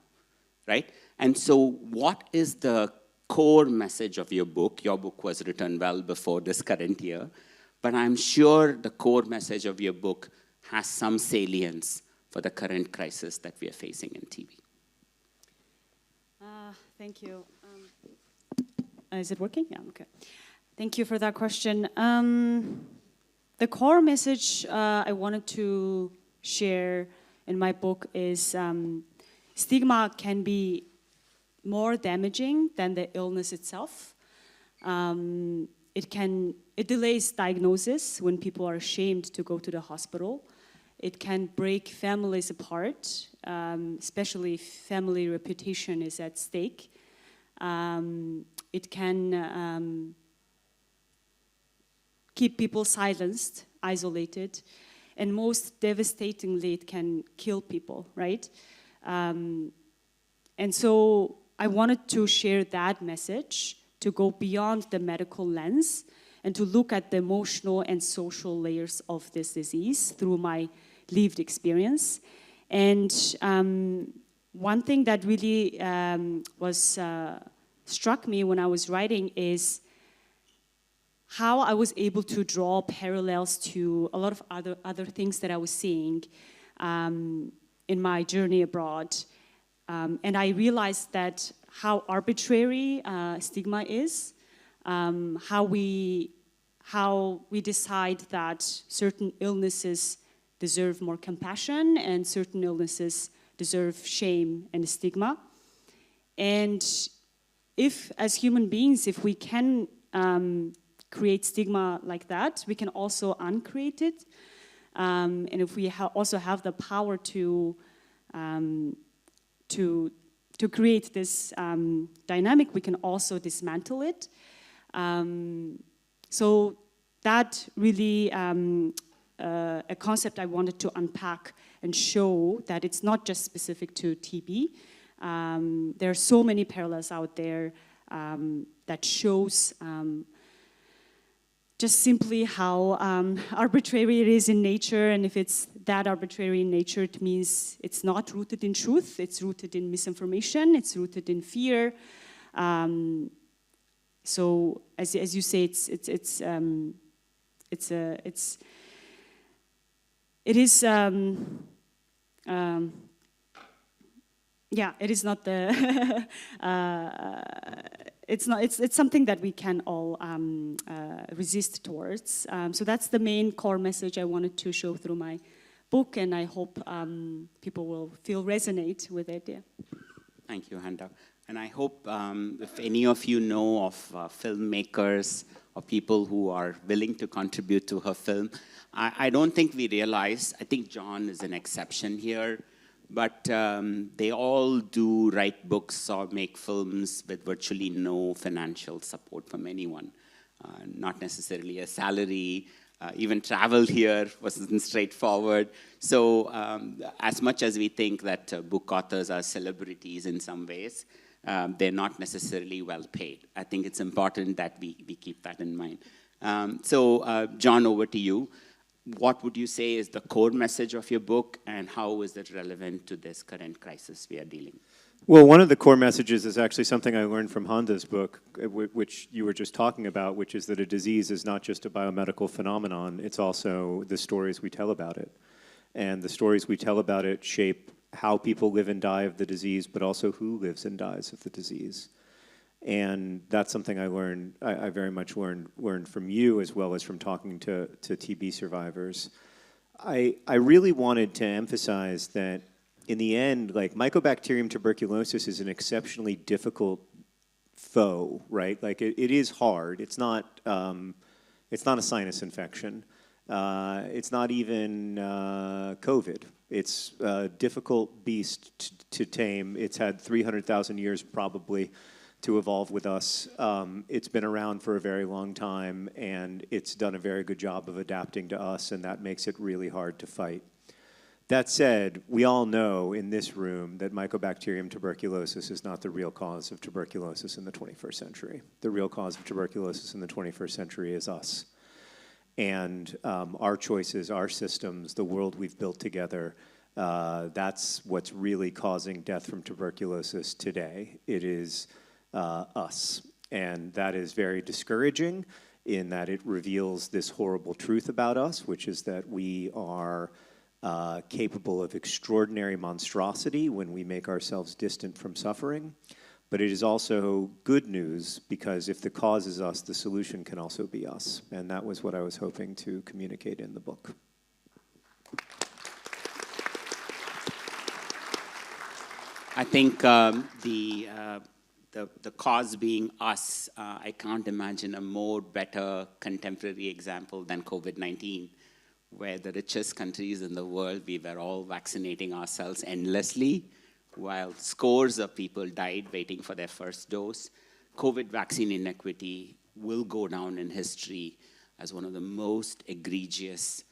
right? And so what is the core message of your book? Your book was written well before this current year, but I'm sure the core message of your book has some salience for the current crisis that we are facing in TB. Thank you. Is it working? Yeah, okay. Thank you for that question. The core message I wanted to share in my book is stigma can be more damaging than the illness itself. It delays diagnosis when people are ashamed to go to the hospital. It can break families apart, especially if family reputation is at stake. It can keep people silenced, isolated, and most devastatingly, it can kill people, right? And so I wanted to share that message, to go beyond the medical lens and to look at the emotional and social layers of this disease through my lived experience. And one thing that really struck me when I was writing is how I was able to draw parallels to a lot of other things that I was seeing in my journey abroad. And I realized that how arbitrary stigma is, how we decide that certain illnesses deserve more compassion and certain illnesses deserve shame and stigma. And if, as human beings, if we can create stigma like that, we can also uncreate it. And if we also have the power to create this dynamic, we can also dismantle it. So that really a concept I wanted to unpack and show that it's not just specific to TB. There are so many parallels out there that shows just simply how arbitrary it is in nature, and if it's that arbitrary in nature, it means it's not rooted in truth, it's rooted in misinformation, it's rooted in fear. So as you say, it is not the it's something that we can all resist towards. So that's the main core message I wanted to show through my book, and I hope people will resonate with it. Yeah. Thank you, Handaa. And I hope if any of you know of filmmakers or people who are willing to contribute to her film, I don't think we realize, I think John is an exception here, but they all do write books or make films with virtually no financial support from anyone. Not necessarily a salary, even travel here wasn't straightforward. So as much as we think that book authors are celebrities in some ways, they're not necessarily well paid. I think it's important that we keep that in mind. So John, over to you. What would you say is the core message of your book, and how is it relevant to this current crisis we are dealing with? Well, one of the core messages is actually something I learned from Handaa's book, which you were just talking about, which is that a disease is not just a biomedical phenomenon, it's also the stories we tell about it. And the stories we tell about it shape how people live and die of the disease, but also who lives and dies of the disease. And that's something I learned, I very much learned from you, as well as from talking to TB survivors. I really wanted to emphasize that in the end, like, Mycobacterium tuberculosis is an exceptionally difficult foe, right? Like, it is hard. It's not a sinus infection. It's not even COVID. It's a difficult beast to tame. It's had 300,000 years probably to evolve with us. It's been around for a very long time, and it's done a very good job of adapting to us, and that makes it really hard to fight. That said, we all know in this room that Mycobacterium tuberculosis is not the real cause of tuberculosis in the 21st century. The real cause of tuberculosis in the 21st century is us. And our choices, our systems, the world we've built together That's what's really causing death from tuberculosis today. It is us. And that is very discouraging in that it reveals this horrible truth about us, which is that we are capable of extraordinary monstrosity when we make ourselves distant from suffering. But it is also good news, because if the cause is us, the solution can also be us. And that was what I was hoping to communicate in the book. I think the cause being us, I can't imagine a more better contemporary example than COVID-19, where the richest countries in the world, we were all vaccinating ourselves endlessly, while scores of people died waiting for their first dose. COVID vaccine inequity will go down in history as one of the most egregious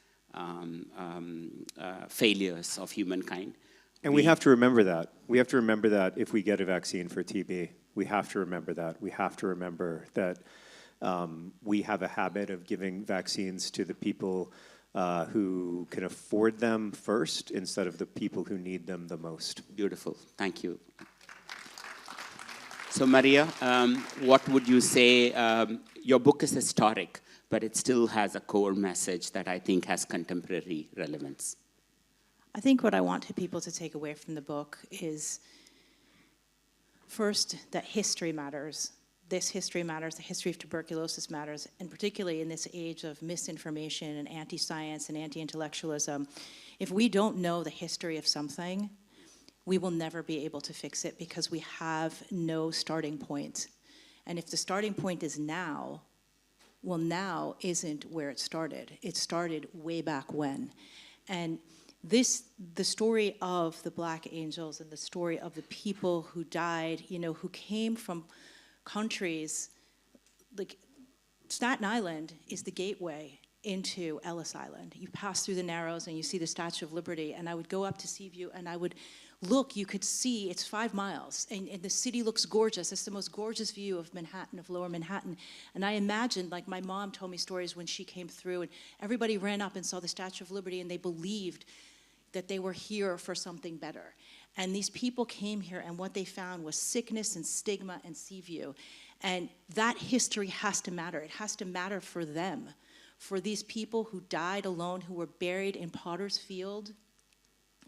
failures of humankind. And we have to remember that. We have to remember that if we get a vaccine for TB. We have to remember that. We have to remember that we have a habit of giving vaccines to the people who can afford them first instead of the people who need them the most. Beautiful. Thank you. So Maria, what would you say? Your book is historic, but it still has a core message that I think has contemporary relevance. I think what I want people to take away from the book is, first, that history matters. This history matters, the history of tuberculosis matters, and particularly in this age of misinformation and anti-science and anti-intellectualism. If we don't know the history of something, we will never be able to fix it, because we have no starting point. And if the starting point is now, well, now isn't where it started. It started way back when. And the story of the Black angels and the story of the people who died, who came from countries, like Staten Island is the gateway into Ellis Island. You pass through the Narrows and you see the Statue of Liberty, and I would go up to Seaview and I would look, you could see, it's 5 miles, and the city looks gorgeous. It's the most gorgeous view of Manhattan, of Lower Manhattan. And I imagined, like my mom told me stories when she came through, and everybody ran up and saw the Statue of Liberty, and they believed that they were here for something better. And these people came here, and what they found was sickness and stigma and Seaview. And that history has to matter. It has to matter for them, for these people who died alone, who were buried in Potter's Field,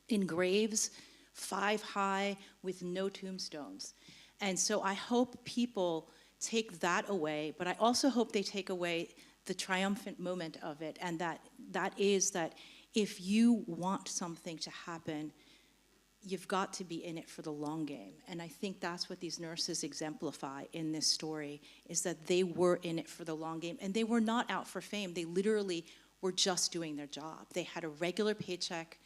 in graves 5 high with no tombstones. And so I hope people take that away, but I also hope they take away the triumphant moment of it, and that is that if you want something to happen, you've got to be in it for the long game. And I think that's what these nurses exemplify in this story, is that they were in it for the long game. And they were not out for fame. They literally were just doing their job. They had a regular paycheck,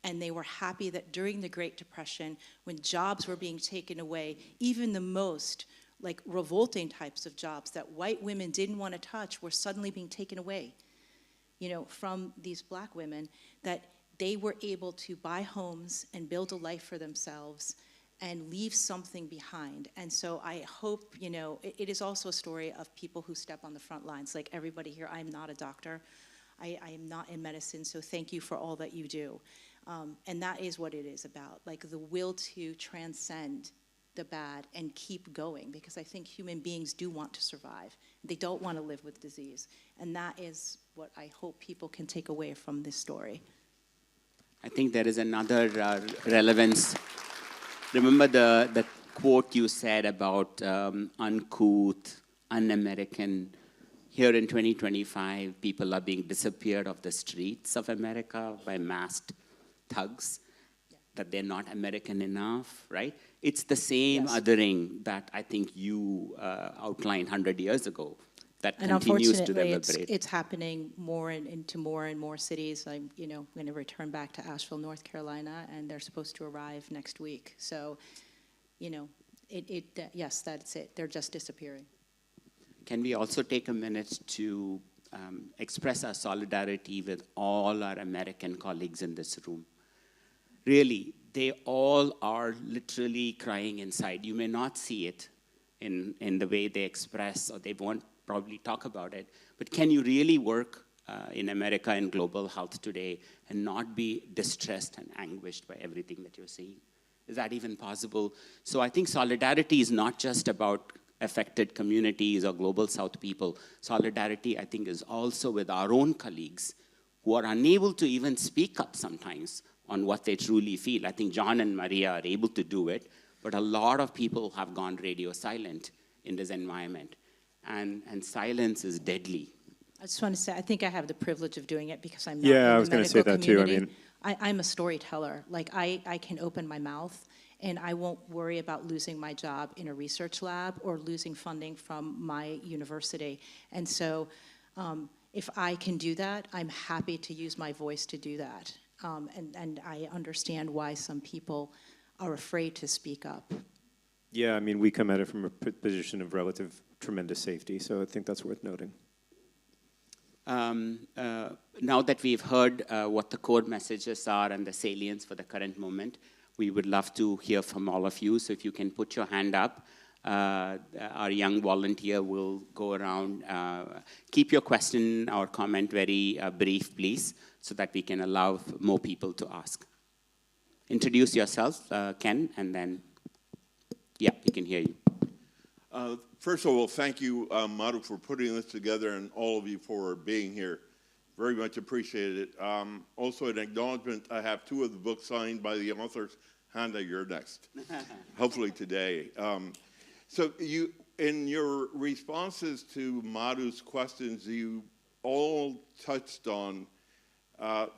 and they were happy that during the Great Depression, when jobs were being taken away, even the most like revolting types of jobs that white women didn't want to touch were suddenly being taken away, from these Black women, that they were able to buy homes and build a life for themselves and leave something behind. And so I hope, it is also a story of people who step on the front lines. Like everybody here, I'm not a doctor. I am not in medicine, so thank you for all that you do. And that is what it is about, like the will to transcend the bad and keep going, because I think human beings do want to survive. They don't want to live with disease. And that is what I hope people can take away from this story. I think there is another relevance. Remember the quote you said about uncouth, un-American. Here in 2025, people are being disappeared off the streets of America by masked thugs, that they're not American enough, right? It's the same othering that I think you outlined 100 years ago that and continues to unfortunately, reverberate. it's happening more into more and more cities. I'm, going to return back to Asheville, North Carolina, and they're supposed to arrive next week. So, yes, that's it. They're just disappearing. Can we also take a minute to express our solidarity with all our American colleagues in this room? Really, they all are literally crying inside. You may not see it in the way they express, or they won't probably talk about it, but can you really work in America in global health today and not be distressed and anguished by everything that you're seeing? Is that even possible? So I think solidarity is not just about affected communities or global South people. Solidarity, I think, is also with our own colleagues who are unable to even speak up sometimes on what they truly feel. I think John and Maria are able to do it, but a lot of people have gone radio silent in this environment. And silence is deadly. I just want to say, I think I have the privilege of doing it because I'm not Yeah, in I was the going to say medical that too. I community. mean, I'm a storyteller. Like, I can open my mouth, and I won't worry about losing my job in a research lab or losing funding from my university. And so if I can do that, I'm happy to use my voice to do that. And I understand why some people are afraid to speak up. yeah, I mean, we come at it from a position of relative tremendous safety, so I think that's worth noting. Now that we've heard what the core messages are and the salience for the current moment, we would love to hear from all of you. So if you can put your hand up, our young volunteer will go around. Keep your question or comment very brief, please, so that we can allow more people to ask. Introduce yourself, Ken, and then, yeah, we can hear you. First of all, thank you, Madhu, for putting this together, and all of you for being here. Very much appreciated it. Also, an acknowledgement, I have 2 of the books signed by the authors. Handaa, you're next, hopefully today. So you, in your responses to Madhu's questions, you all touched on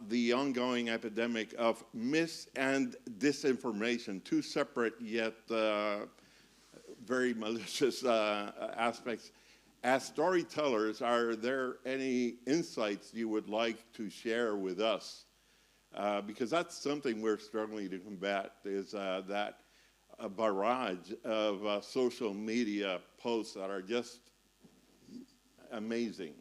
the ongoing epidemic of mis- and disinformation, 2 separate yet very malicious aspects. As storytellers, are there any insights you would like to share with us? Because that's something we're struggling to combat, is that a barrage of social media posts that are just amazing.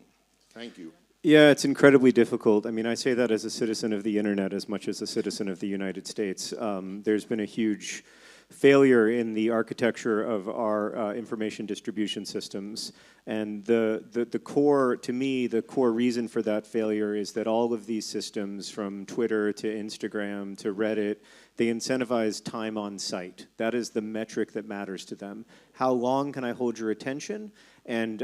Thank you. Yeah, it's incredibly difficult. I mean, I say that as a citizen of the internet as much as a citizen of the United States. There's been a huge failure in the architecture of our information distribution systems. And the core, to me, the core reason for that failure is that all of these systems, from Twitter to Instagram to Reddit, they incentivize time on site. That is the metric that matters to them. How long can I hold your attention, and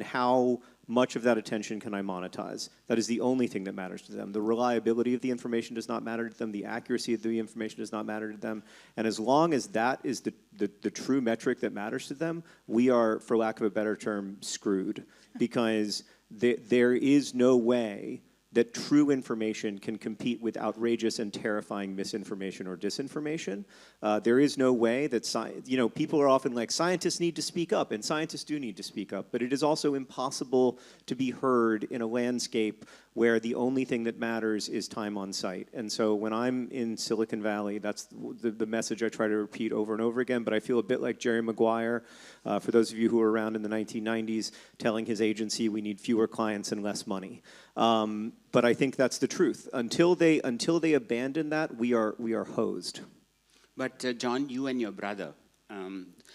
how much of that attention can I monetize? That is the only thing that matters to them. The reliability of the information does not matter to them. The accuracy of the information does not matter to them. And as long as that is the true metric that matters to them, we are, for lack of a better term, screwed. Because there is no way that true information can compete with outrageous and terrifying misinformation or disinformation. There is no way that, people are often like, scientists need to speak up, and scientists do need to speak up, but it is also impossible to be heard in a landscape where the only thing that matters is time on site. And so when I'm in Silicon Valley, that's the message I try to repeat over and over again, but I feel a bit like Jerry Maguire, for those of you who were around in the 1990s, telling his agency we need fewer clients and less money. But I think that's the truth. Until they abandon that, we are hosed. But John, you and your brother,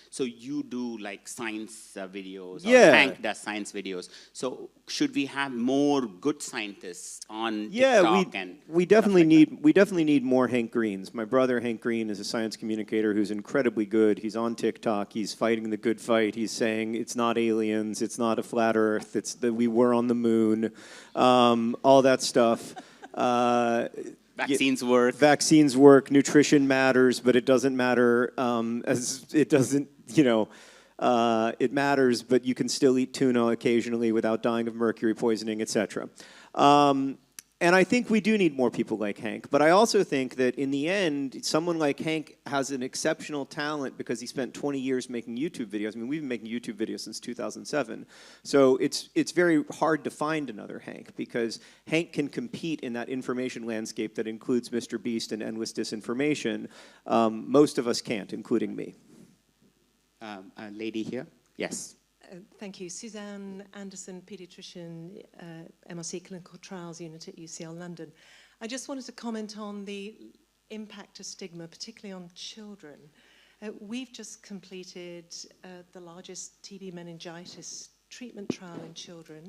so you do like science videos, or Yeah. Hank does science videos. So should we have more good scientists on TikTok? We definitely need more Hank Greens. My brother Hank Green is a science communicator who's incredibly good. He's on TikTok. He's fighting the good fight. He's saying it's not aliens, it's not a flat Earth, it's that we were on the moon, all that stuff. Vaccines work. Nutrition matters, but it doesn't matter it matters, but you can still eat tuna occasionally without dying of mercury poisoning, etc. And I think we do need more people like Hank. But I also think that in the end, someone like Hank has an exceptional talent because he spent 20 years making YouTube videos. I mean, we've been making YouTube videos since 2007. So it's very hard to find another Hank because Hank can compete in that information landscape that includes Mr. Beast and endless disinformation. Most of us can't, including me. A lady here? Yes. Thank you. Suzanne Anderson, paediatrician, MRC Clinical Trials Unit at UCL London. I just wanted to comment on the impact of stigma, particularly on children. We've just completed the largest TB meningitis treatment trial in children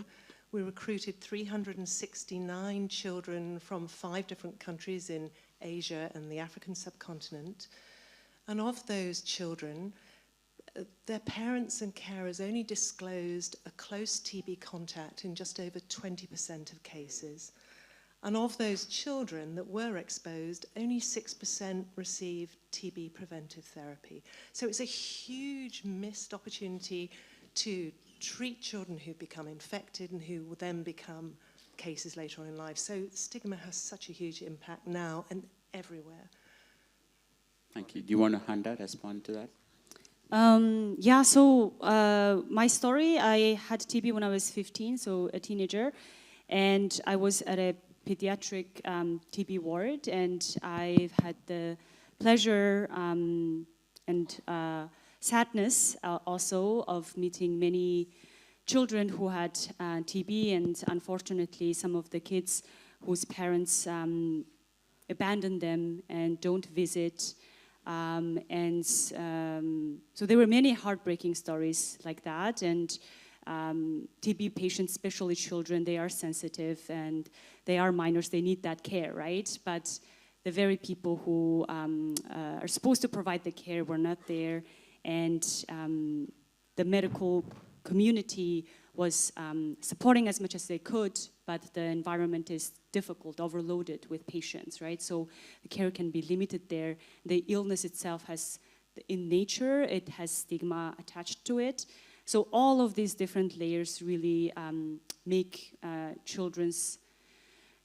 we recruited 369 children from 5 different countries in Asia and the African subcontinent. And of those children, their parents and carers only disclosed a close TB contact in just over 20% of cases. And of those children that were exposed, only 6% received TB preventive therapy. So it's a huge missed opportunity to treat children who become infected and who will then become cases later on in life. So stigma has such a huge impact now and everywhere. Thank you. Do you want to, Handaa, respond to that? Yeah, so my story, I had TB when I was 15, so a teenager, and I was at a pediatric TB ward, and I've had the pleasure and sadness also of meeting many children who had TB, and unfortunately some of the kids whose parents abandon them and don't visit. So there were many heartbreaking stories like that, and TB patients, especially children, they are sensitive and they are minors, they need that care, right? But the very people who are supposed to provide the care were not there, and the medical community was supporting as much as they could, but the environment is difficult, overloaded with patients, right? So the care can be limited there. The illness itself has, in nature, it has stigma attached to it. So all of these different layers really make children's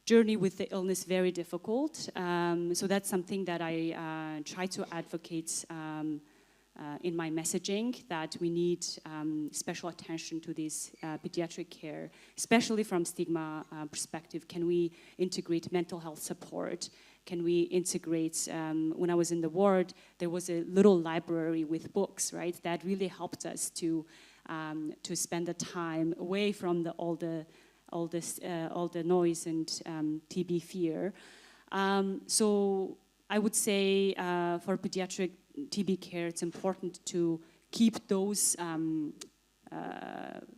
journey with the illness very difficult. So that's something that I try to advocate in my messaging, that we need special attention to this pediatric care, especially from stigma perspective. Can we integrate mental health support? Can we integrate, when I was in the ward, there was a little library with books, right? That really helped us to spend the time away from all the noise and TB fear. So I would say for pediatric TB care, it's important to keep those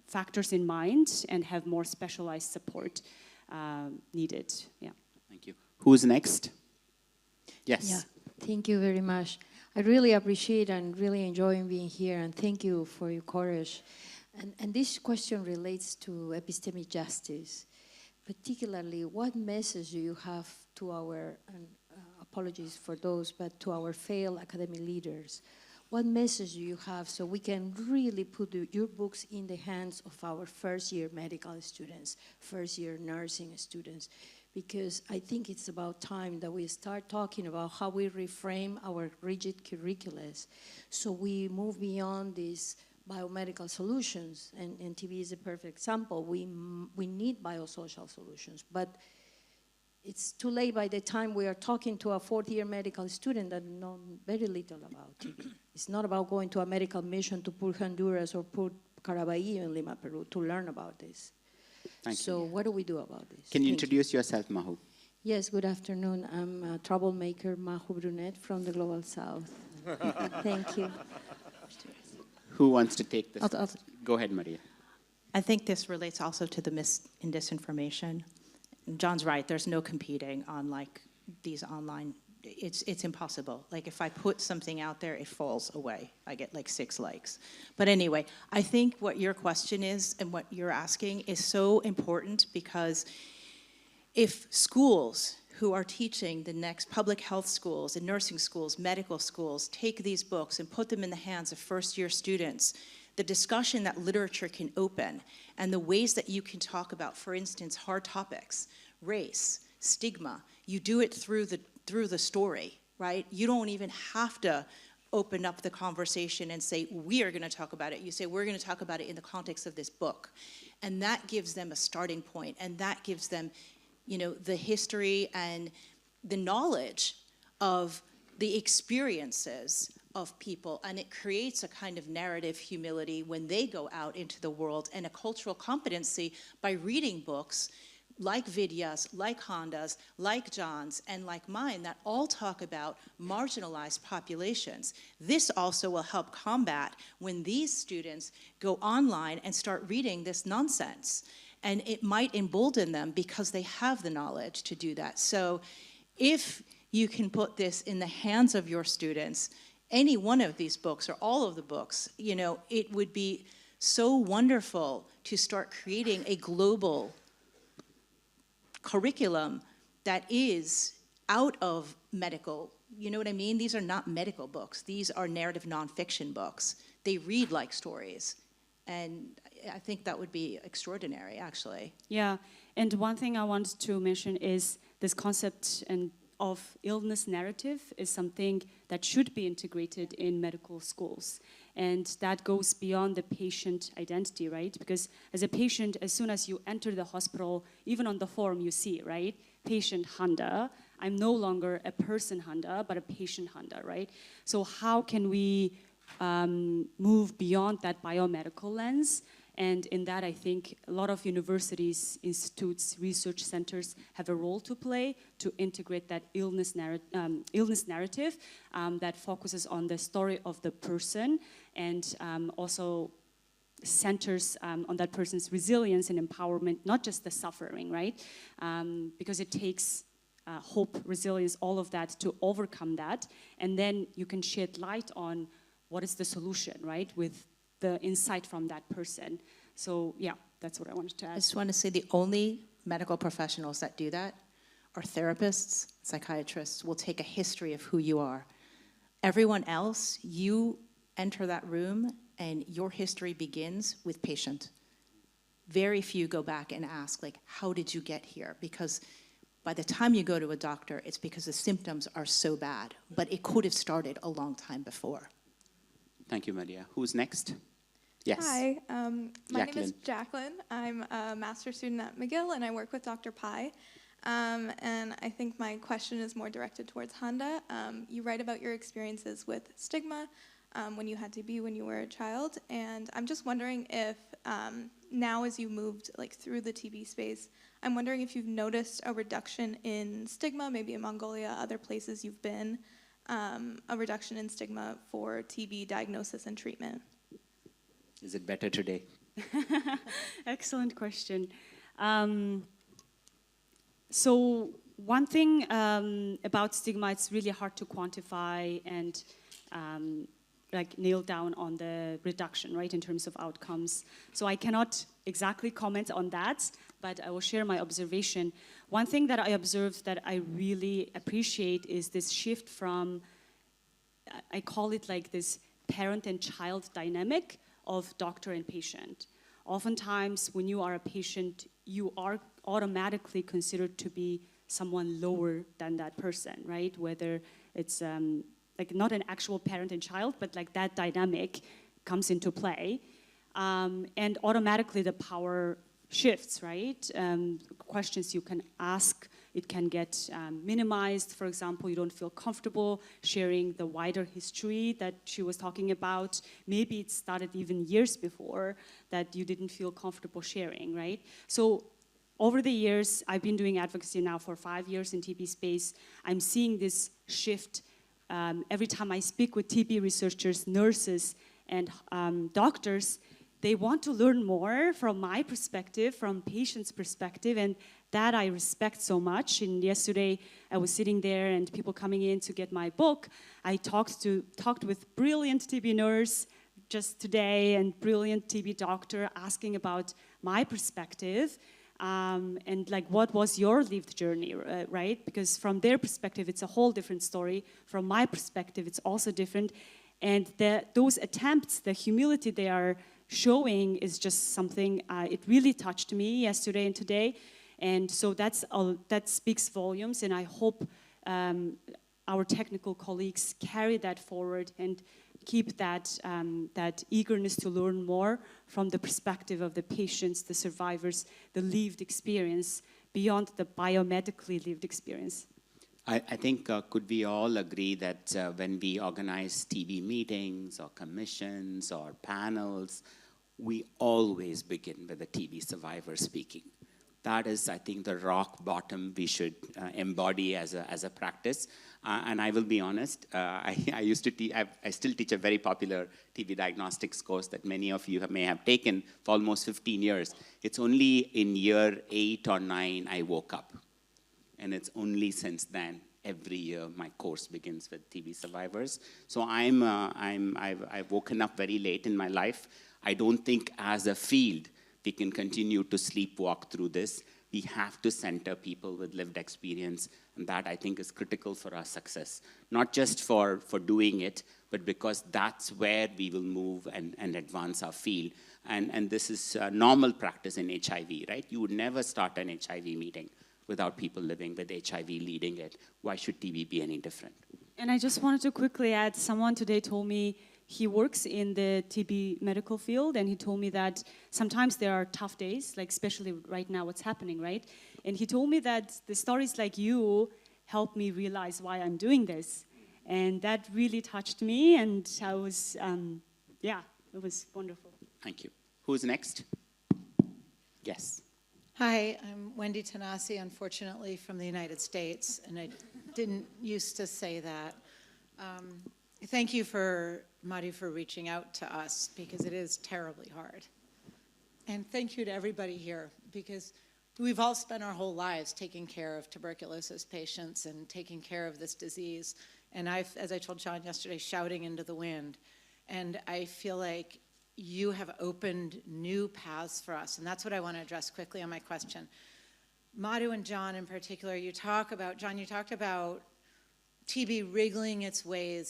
factors in mind and have more specialized support needed. Yeah. Thank you. Who's next? Yes. Yeah, thank you very much. I really appreciate and really enjoy being here, and thank you for your courage. And this question relates to epistemic justice, particularly what message do you have to our, apologies for those, but to our failed academic leaders? What message do you have so we can really put your books in the hands of our first-year medical students, first-year nursing students? Because I think it's about time that we start talking about how we reframe our rigid curriculums so we move beyond these biomedical solutions, and TB is a perfect example. We need biosocial solutions, but it's too late by the time we are talking to a fourth-year medical student that know very little about TB. It's not about going to a medical mission to poor Honduras or poor Caraballo in Lima, Peru to learn about this. Thank so you. What do we do about this? Can you introduce yourself, Mahu? Yes, good afternoon. I'm a troublemaker, Mahu Brunet from the Global South. Thank you. Who wants to take this? I'll Go ahead, Maria. I think this relates also to the mis and disinformation. John's right, there's no competing on like these online, it's impossible. Like if I put something out there, it falls away. I get like 6 likes. But anyway, I think what your question is and what you're asking is so important, because if schools who are teaching the next public health schools and nursing schools, medical schools, take these books and put them in the hands of first-year students, the discussion that literature can open and the ways that you can talk about, for instance, hard topics, race, stigma, you do it through the story, right? You don't even have to open up the conversation and say, we are gonna talk about it. You say, we're gonna talk about it in the context of this book. And that gives them a starting point, and that gives them, you know, the history and the knowledge of the experiences of people, and it creates a kind of narrative humility when they go out into the world, and a cultural competency by reading books like Vidya's, like Handaa's, like John's, and like mine, that all talk about marginalized populations. This also will help combat when these students go online and start reading this nonsense. And it might embolden them because they have the knowledge to do that. So if you can put this in the hands of your students, any one of these books or all of the books, you know, it would be so wonderful to start creating a global curriculum that is out of medical. You know what I mean? These are not medical books. These are narrative nonfiction books. They read like stories. And I think that would be extraordinary, actually. Yeah, and one thing I wanted to mention is this concept of illness narrative is something that should be integrated in medical schools. And that goes beyond the patient identity, right? Because as a patient, as soon as you enter the hospital, even on the form you see, right? Patient Handaa. I'm no longer a person Handaa, but a patient Handaa, right? So how can we move beyond that biomedical lens? And in that, I think a lot of universities, institutes, research centers have a role to play to integrate that illness narrative that focuses on the story of the person and also centers on that person's resilience and empowerment, not just the suffering, right? Because it takes hope, resilience, all of that to overcome that. And then you can shed light on what is the solution, right? With the insight from that person. So yeah, that's what I wanted to add. I just want to say the only medical professionals that do that are therapists, psychiatrists, will take a history of who you are. Everyone else, you enter that room and your history begins with patient. Very few go back and ask, like, how did you get here? Because by the time you go to a doctor, it's because the symptoms are so bad, but it could have started a long time before. Thank you, Maria. Who's next? Yes. Hi, my name is Jacqueline. Jacqueline. I'm a master's student at McGill, and I work with Dr. Pai. And I think my question is more directed towards Handaa. You write about your experiences with stigma when you had TB when you were a child, and I'm just wondering if now as you moved through the TB space, I'm wondering if you've noticed a reduction in stigma, maybe in Mongolia, other places you've been, a reduction in stigma for TB diagnosis and treatment. Is it better today? Excellent question. So one thing about stigma, it's really hard to quantify and nail down on the reduction, right, in terms of outcomes. So I cannot exactly comment on that, but I will share my observation. One thing that I observed that I really appreciate is this shift from, I call it like this parent and child dynamic of doctor and patient. Oftentimes, when you are a patient, you are automatically considered to be someone lower than that person, right? Whether it's not an actual parent and child, but that dynamic comes into play. And automatically the power shifts, right? Questions you can ask, it can get minimized. For example, you don't feel comfortable sharing the wider history that she was talking about. Maybe it started even years before that you didn't feel comfortable sharing, right? So over the years, I've been doing advocacy now for 5 years in TB space. I'm seeing this shift every time I speak with TB researchers, nurses, and doctors. They want to learn more from my perspective, from patients' perspective, and that I respect so much. And yesterday, I was sitting there and people coming in to get my book. I talked with brilliant TB nurse just today and brilliant TB doctor asking about my perspective and what was your lived journey, right? Because from their perspective, it's a whole different story. From my perspective, it's also different. And those attempts, the humility they are showing is just something, it really touched me yesterday and today. And so that speaks volumes, and I hope our technical colleagues carry that forward and keep that eagerness to learn more from the perspective of the patients, the survivors, the lived experience, beyond the biomedically lived experience. I think could we all agree that when we organize TB meetings or commissions or panels, we always begin with a TB survivor speaking. That is, I think, the rock bottom we should embody as a practice. And I will be honest, I used to I still teach a very popular TB diagnostics course that many of you may have taken for almost 15 years. It's only in year 8 or 9 I woke up. And it's only since then, every year, my course begins with TB survivors. So I've woken up very late in my life. I don't think as a field we can continue to sleepwalk through this. We have to center people with lived experience, and that I think is critical for our success. Not just for doing it, but because that's where we will move and advance our field. And this is normal practice in HIV, right? You would never start an HIV meeting without people living with HIV leading it. Why should TB be any different? And I just wanted to quickly add, someone today told me he works in the TB medical field, and he told me that sometimes there are tough days, like especially right now what's happening, right? And he told me that the stories like you helped me realize why I'm doing this. And that really touched me, and I was, yeah, it was wonderful. Thank you. Who's next? Yes. Hi, I'm Wendy Tanasi, unfortunately from the United States, and I didn't used to say that. Thank you, Madhu, for reaching out to us, because it is terribly hard. And thank you to everybody here, because we've all spent our whole lives taking care of tuberculosis patients and taking care of this disease. And as I told John yesterday, shouting into the wind. And I feel like you have opened new paths for us, and that's what I want to address quickly on my question. Madhu and John in particular, you talked about TB wriggling its way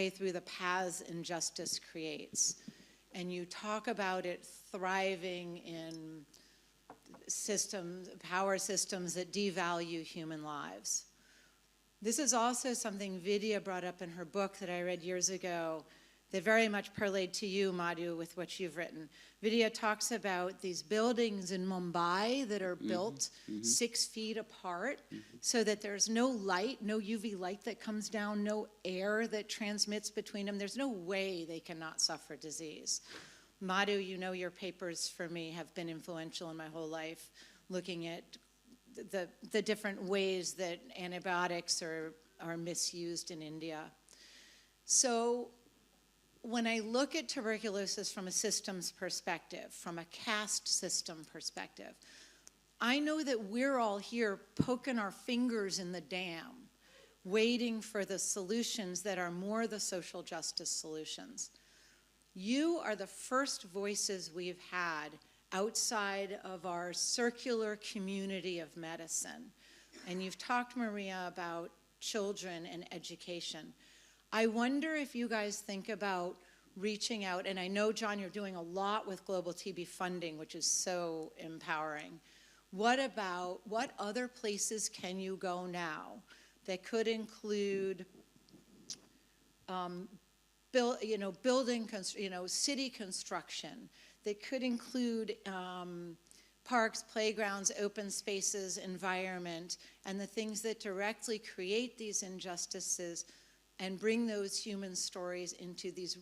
through the paths injustice creates, and you talk about it thriving in power systems that devalue human lives. This is also something Vidya brought up in her book that I read years ago, that very much parlayed to you, Madhu, with what you've written. Vidya talks about these buildings in Mumbai that are built 6 feet apart, so that there's no light, no UV light that comes down, no air that transmits between them. There's no way they cannot suffer disease. Madhu, you know your papers for me have been influential in my whole life, looking at the different ways that antibiotics are misused in India. So when I look at tuberculosis from a systems perspective, from a caste system perspective, I know that we're all here poking our fingers in the dam, waiting for the solutions that are more the social justice solutions. You are the first voices we've had outside of our circular community of medicine. And you've talked, Maria, about children and education. I wonder if you guys think about reaching out, and I know, John, you're doing a lot with global TB funding, which is so empowering. What other places can you go now that could include city construction, that could include parks, playgrounds, open spaces, environment, and the things that directly create these injustices and bring those human stories into these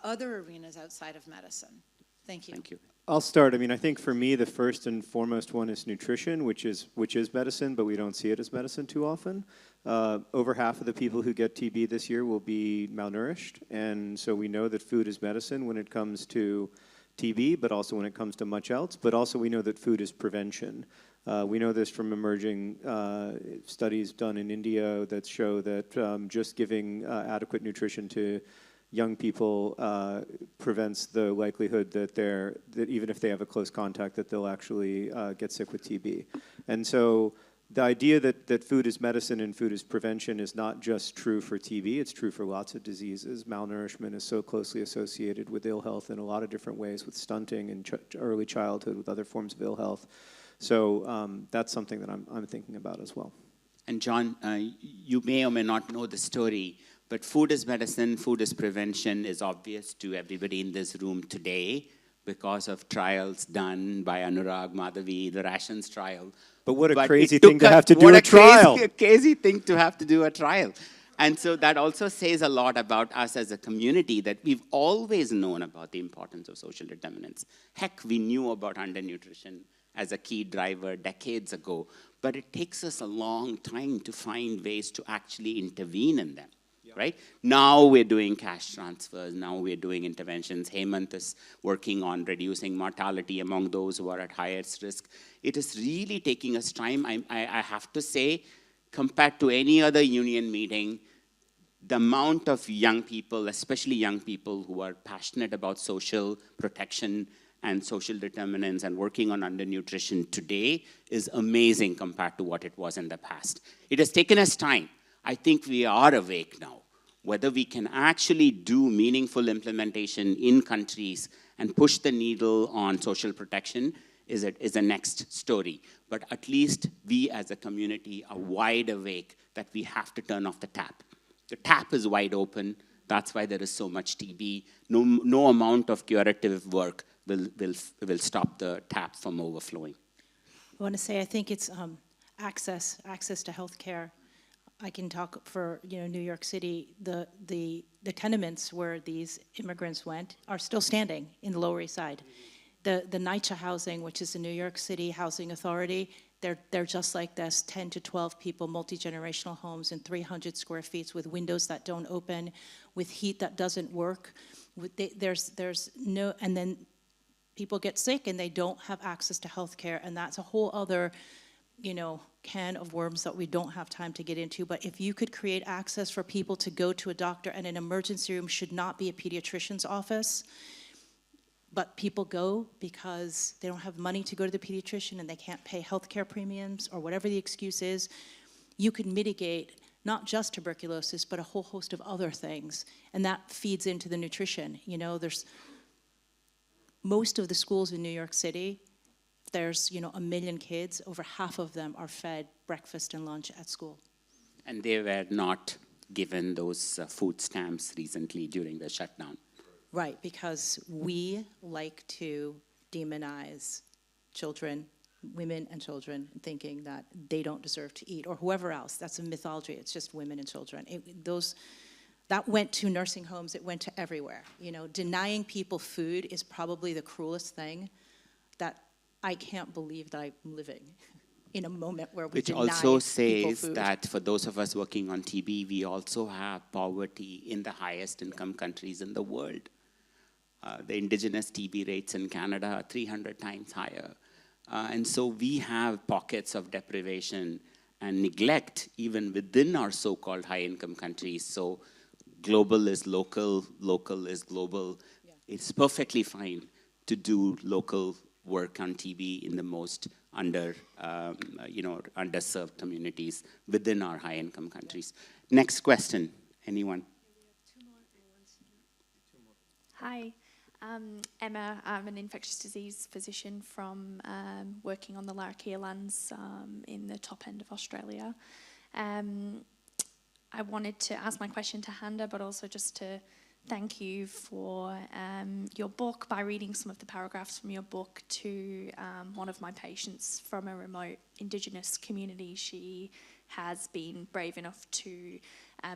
other arenas outside of medicine? Thank you. Thank you. I'll start. I mean, I think for me, the first and foremost one is nutrition, which is medicine, but we don't see it as medicine too often. Over half of the people who get TB this year will be malnourished, and so we know that food is medicine when it comes to TB, but also when it comes to much else. But also we know that food is prevention. We know this from emerging studies done in India that show that just giving adequate nutrition to young people prevents the likelihood that even if they have a close contact, that they'll actually get sick with TB. And so the idea that food is medicine and food is prevention is not just true for TB, it's true for lots of diseases. Malnourishment is so closely associated with ill health in a lot of different ways, with stunting in early childhood, with other forms of ill health. So that's something that I'm thinking about as well. And John, you may or may not know the story, but food is medicine, food is prevention is obvious to everybody in this room today because of trials done by Anurag Madhavi, the rations trial. But what a crazy thing to have to do a trial. Crazy thing to have to do a trial. And so that also says a lot about us as a community, that we've always known about the importance of social determinants. Heck, we knew about undernutrition as a key driver decades ago, but it takes us a long time to find ways to actually intervene in them. Right? Now we're doing cash transfers, now we're doing interventions. Hemant is working on reducing mortality among those who are at highest risk. It is really taking us time. I have to say, compared to any other union meeting, the amount of young people, especially young people who are passionate about social protection and social determinants and working on undernutrition today is amazing compared to what it was in the past. It has taken us time. I think we are awake now. Whether we can actually do meaningful implementation in countries and push the needle on social protection is a next story. But at least we as a community are wide awake that we have to turn off the tap. The tap is wide open. That's why there is so much TB. No amount of curative work will stop the tap from overflowing. I want to say I think it's access to health care. I can talk for New York City. The tenements where these immigrants went are still standing in the Lower East Side. The NYCHA housing, which is the New York City Housing Authority, they're just like this, 10 to 12 people, multi-generational homes in 300 square feet with windows that don't open, with heat that doesn't work. There's no, and then people get sick and they don't have access to health care, and that's a whole other can of worms that we don't have time to get into. But if you could create access for people to go to a doctor, and an emergency room should not be a pediatrician's office, but people go because they don't have money to go to the pediatrician and they can't pay healthcare premiums or whatever the excuse is, you could mitigate not just tuberculosis, but a whole host of other things. And that feeds into the nutrition. There's most of the schools in New York City, there's 1 million kids, over half of them are fed breakfast and lunch at school. And they were not given those food stamps recently during the shutdown. Right, because we like to demonize children, women and children, thinking that they don't deserve to eat, or whoever else. That's a mythology. It's just women and children. That went to nursing homes. It went to everywhere. Denying people food is probably the cruelest thing that I can't believe that I'm living in a moment where we deny people food. Which also says that for those of us working on TB, we also have poverty in the highest income countries in the world. The indigenous TB rates in Canada are 300 times higher. And so we have pockets of deprivation and neglect even within our so-called high-income countries. So global is local, local is global. Yeah. It's perfectly fine to do local work on TB in the most underserved communities within our high-income countries. Next question, anyone? Hi, Emma. I'm an infectious disease physician from working on the Larrakia lands in the top end of Australia. I wanted to ask my question to Handaa, but also just to thank you for your book, by reading some of the paragraphs from your book to one of my patients from a remote Indigenous community. She has been brave enough to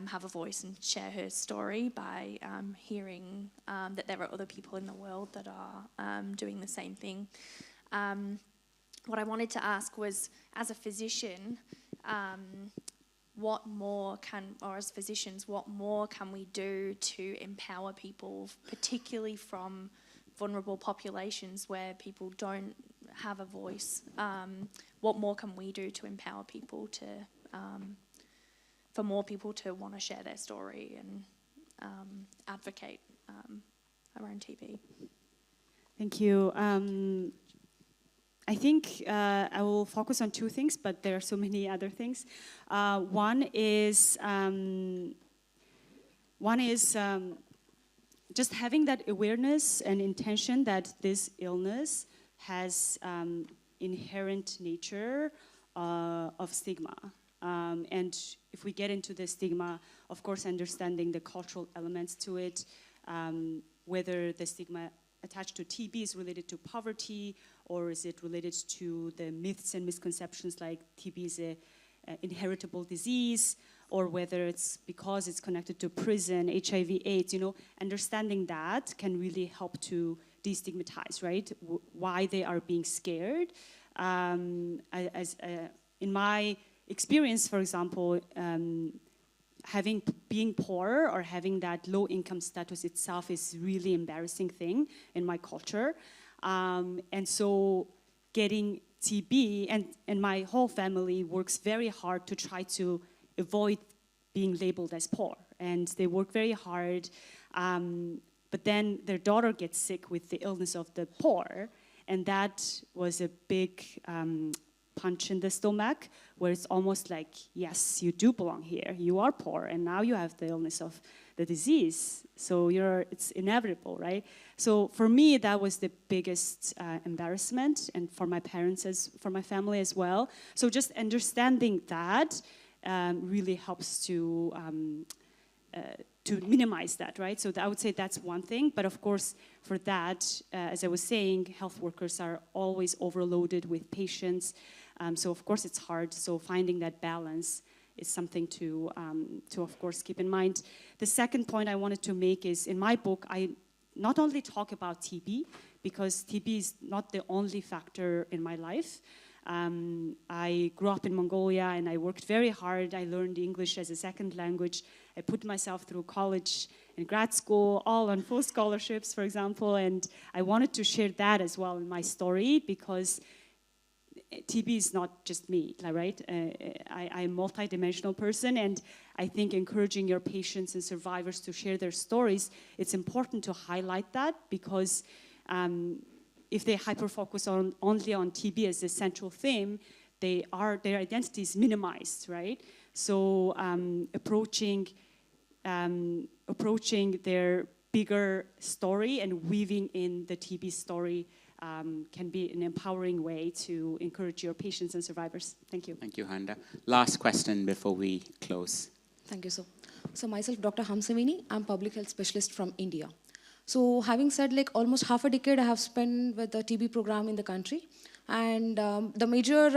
have a voice and share her story by hearing that there are other people in the world that are doing the same thing. What I wanted to ask was, as a physician, what more can we do to empower people, particularly from vulnerable populations where people don't have a voice? What more can we do to empower people for more people to want to share their story and advocate around TB? Thank you. I think I will focus on two things, but there are so many other things. One is just having that awareness and intention that this illness has inherent nature of stigma. And if we get into the stigma, of course, understanding the cultural elements to it, whether the stigma attached to TB is related to poverty, or is it related to the myths and misconceptions like TB is an inheritable disease, or whether it's because it's connected to prison, HIV/AIDS, understanding that can really help to destigmatize, right? Why they are being scared. In my experience, for example, being poor or having that low income status itself is really embarrassing thing in my culture. And so getting TB, and my whole family works very hard to try to avoid being labeled as poor. And they work very hard, but then their daughter gets sick with the illness of the poor, and that was a big punch in the stomach, where it's almost like, yes, you do belong here. You are poor, and now you have the illness of the disease. So it's inevitable, right? So for me, that was the biggest embarrassment, and for my parents, for my family as well. So just understanding that really helps to minimize that, right? So I would say that's one thing. But of course, for that, as I was saying, health workers are always overloaded with patients. So of course it's hard. So finding that balance is something to of course keep in mind. The second point I wanted to make is, in my book, I not only talk about TB, because TB is not the only factor in my life. I grew up in Mongolia and I worked very hard. I learned English as a second language. I put myself through college and grad school, all on full scholarships, for example, and I wanted to share that as well in my story, because TB is not just me, right? I'm a multi-dimensional person, and I think encouraging your patients and survivors to share their stories, it's important to highlight that, because if they hyper-focus only on TB as the central theme, their identity is minimized, right? So approaching their bigger story and weaving in the TB story can be an empowering way to encourage your patients and survivors. Thank you. Thank you, Handaa. Last question before we close. Thank you, sir. So myself, Dr. Hamsamini, I'm public health specialist from India. So having said, like, almost half a decade I have spent with the TB program in the country. And the major,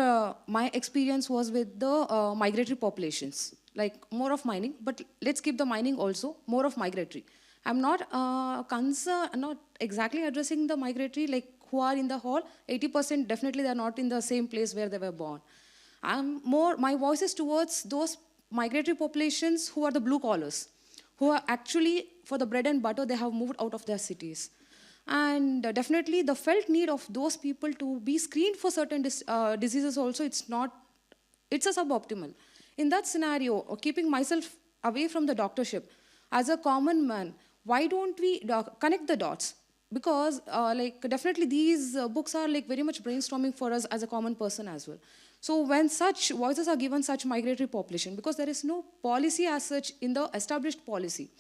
my experience was with the migratory populations, like more of mining, but let's keep the mining also, more of migratory. I'm not not exactly addressing the migratory, like who are in the hall, 80% definitely they're not in the same place where they were born. My voice is towards those migratory populations who are the blue collars, who are actually, for the bread and butter, they have moved out of their cities. And definitely the felt need of those people to be screened for certain diseases also, it's a suboptimal. In that scenario, keeping myself away from the doctorship, as a common man, why don't we connect the dots? Because definitely these books are like very much brainstorming for us as a common person as well. So when such voices are given such migratory population, because there is no policy as such in the established policy,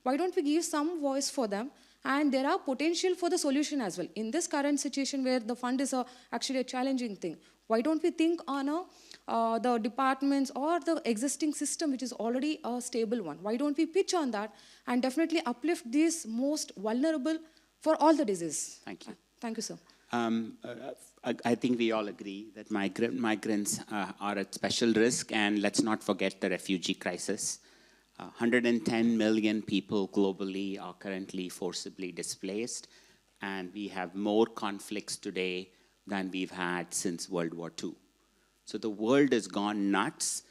why don't we give some voice for them? And there are potential for the solution as well. In this current situation where the fund is actually a challenging thing, why don't we think on the departments or the existing system which is already a stable one? Why don't we pitch on that and definitely uplift these most vulnerable for all the disease? Thank you. Thank you, sir. I think we all agree that migrants are at special risk, and let's not forget the refugee crisis. 110 million people globally are currently forcibly displaced, and we have more conflicts today than we've had since World War II. So the world has gone nuts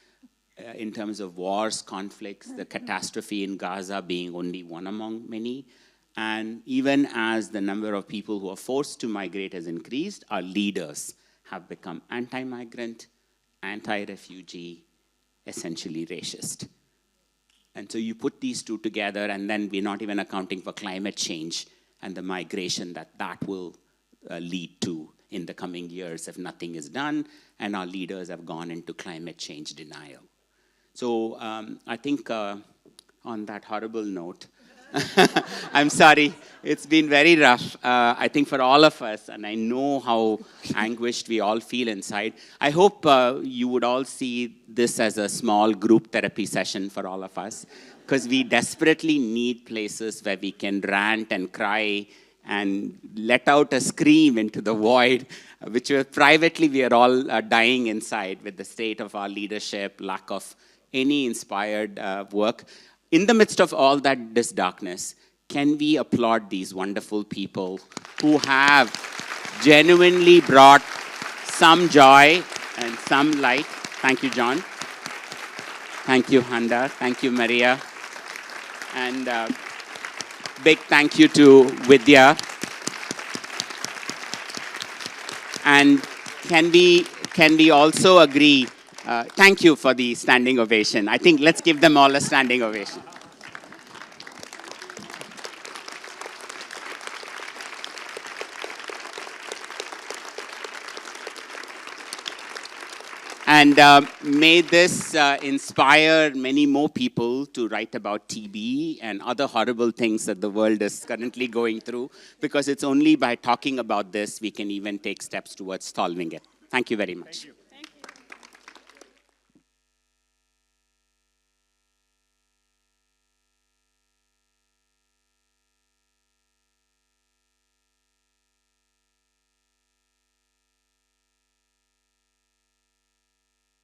in terms of wars, conflicts, the catastrophe in Gaza being only one among many. And even as the number of people who are forced to migrate has increased, our leaders have become anti-migrant, anti-refugee, essentially racist. And so you put these two together, and then we're not even accounting for climate change and the migration that will lead to in the coming years if nothing is done, and our leaders have gone into climate change denial. So I think on that horrible note, I'm sorry, it's been very rough. I think for all of us, and I know how anguished we all feel inside, I hope you would all see this as a small group therapy session for all of us, because we desperately need places where we can rant and cry and let out a scream into the void, which privately we are all dying inside with the state of our leadership, lack of any inspired work. In the midst of all that, this darkness, can we applaud these wonderful people who have genuinely brought some joy and some light? Thank you, John. Thank you, Handaa. Thank you, Maria. And big thank you to Vidya. And can we also agree, thank you for the standing ovation. I think let's give them all a standing ovation. And may this inspire many more people to write about TB and other horrible things that the world is currently going through, because it's only by talking about this we can even take steps towards solving it. Thank you very much.